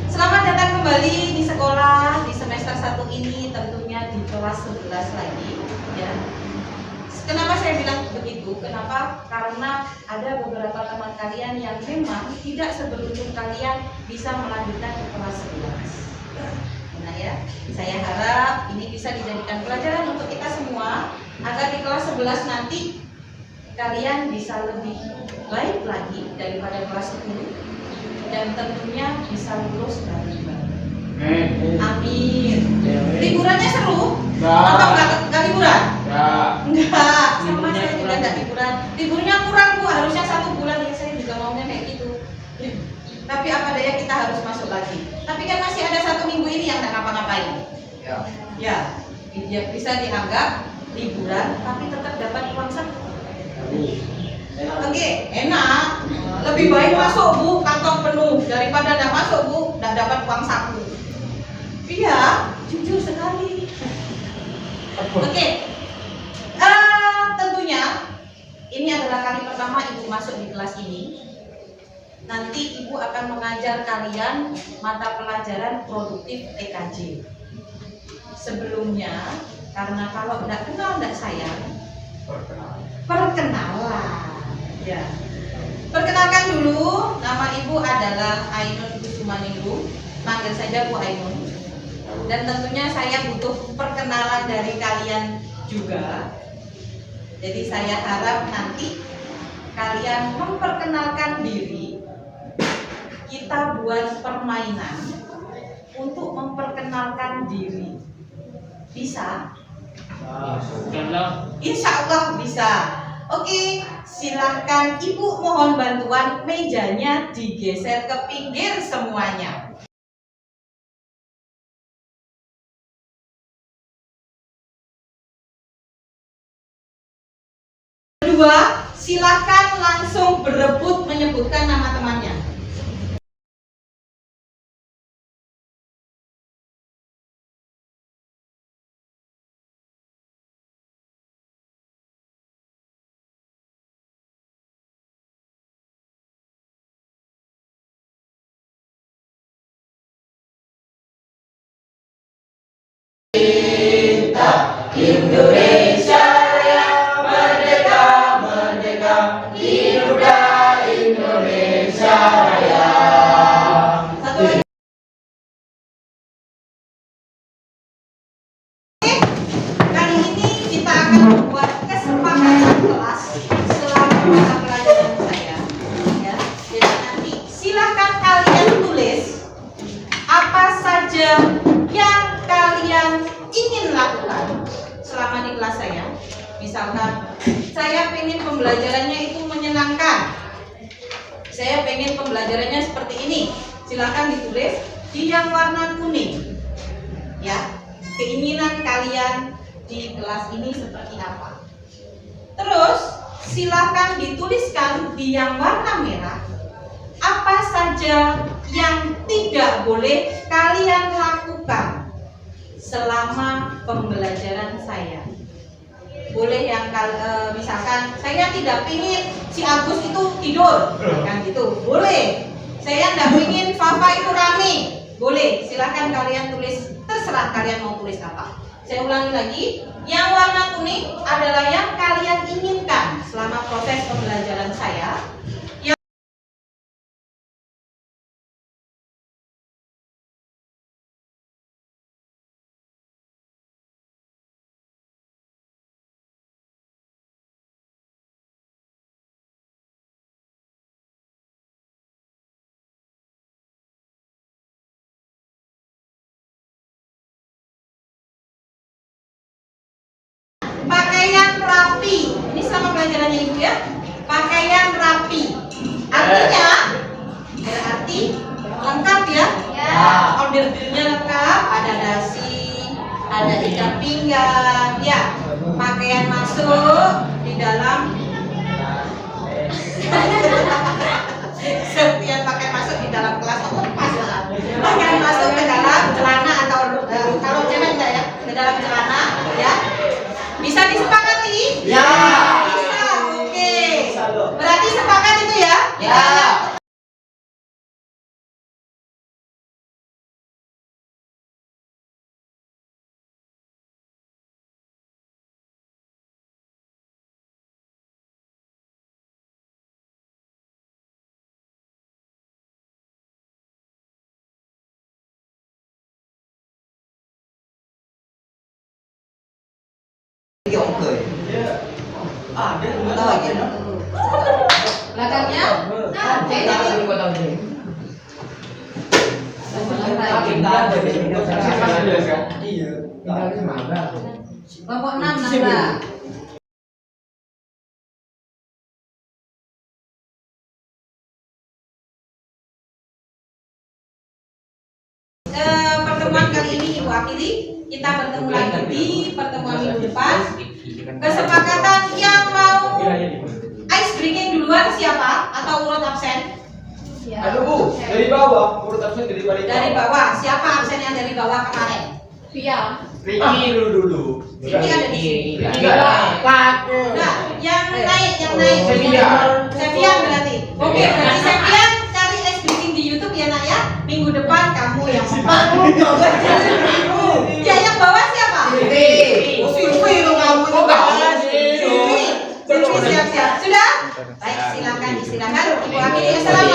C: selamat datang kembali di sekolah di semester 1 ini, tentunya di kelas 11 lagi ya. Kenapa saya bilang begitu? Kenapa? Karena ada beberapa teman kalian yang memang tidak seberuntung kalian bisa melanjutkan ke kelas 11. Nah ya, saya harap ini bisa dijadikan pelajaran untuk kita semua agar di kelas 11 nanti kalian bisa lebih baik lagi daripada kelas 10 dan tentunya bisa lulus bareng-bareng. Amin. Liburannya seru? Atau enggak liburan? Enggak. Sama saya juga enggak liburan. Liburnya kurang Bu, harusnya 1 bulan ya, saya juga maunya kayak gitu. Tapi apa daya kita harus masuk lagi. Tapi kan masih ada 1 minggu ini yang enggak ngapa-ngapain. Ya, dia bisa dianggap liburan tapi tetap dapat uang saku. Oke, enak. Lebih baik masuk Bu, kantong penuh daripada enggak masuk Bu, enggak dapat uang saku. Iya, jujur sekali. Oke, tentunya ini adalah kali pertama Ibu masuk di kelas ini. Nanti Ibu akan mengajar kalian mata pelajaran produktif TKJ. Sebelumnya Karena kalau tidak kenal tidak sayang. Perkenalan. Ya. Perkenalkan dulu, nama ibu adalah Ainun Kusumaningrum, panggil saja Bu Ainun. Dan tentunya saya butuh perkenalan dari kalian juga. Jadi saya harap nanti kalian memperkenalkan diri. Kita buat permainan untuk memperkenalkan diri. Bisa? Insya Allah bisa. Oke, silahkan Ibu mohon bantuan mejanya digeser ke pinggir semuanya. Kedua, silahkan langsung berebut menyebutkan nama temannya.
D: Indonesia Raya, merdeka, merdeka, hiduplah Indonesia Raya.
C: Satu lagi. Kali ini kita akan membuat kesepakatan kelas selama mata pelajaran saya. Ya, jadi nanti silakan kalian tulis apa saja yang kalian ingin lakukan selama di kelas saya. Misalkan saya pengen pembelajarannya itu menyenangkan, saya pengen pembelajarannya seperti ini, silakan ditulis di yang warna kuning. Ya, keinginan kalian di kelas ini seperti apa. Terus silakan dituliskan di yang warna merah apa saja yang tidak boleh kalian lakukan selama pembelajaran saya. Boleh yang misalkan saya tidak pingin si Agus itu tidur, kan gitu, boleh. Saya tidak pingin Fafa itu rame, boleh. Silakan kalian tulis, terserah kalian mau tulis apa. Saya ulangi lagi, yang warna kuning adalah yang kalian inginkan selama proses pembelajaran saya. Pakaian rapi, ini sama pelajarannya Ibu ya. Pakaian rapi, artinya berarti lengkap ya. Order-ordernya lengkap, ada dasi, ada ikat pinggang, ya. Pakaian masuk di dalam. Setiap pakaian masuk di dalam kelas pakaian masuk ke dalam celana atau kalau cewek enggak ya, ke dalam celana ya. Bisa disepakati?
D: Ya.
C: Bisa, oke. Berarti sepakat itu ya?
D: Ya.
C: Belakangnya? Kelompok 6 nambah. Pertemuan kali ini Ibu akhiri. Kita bertemu lagi di pertemuan minggu depan. Kesepakatan yang mau ice breaking duluan siapa? Atau urut absen?
E: Aduh Bu, dari bawah, urut absen dari bawah.
C: Dari bawah. Siapa absen yang dari bawah kemarin?
D: Via.
E: Ricky dulu.
C: Ricky ada di sini. Nah, yang naik. Sevian berarti. Oke, berarti Sevian cari ice breaking di YouTube ya nak ya. Minggu depan kamu yang membantu. Ya yang bawah siapa?
F: Baik, silakan Ibu Amini. Assalamualaikum.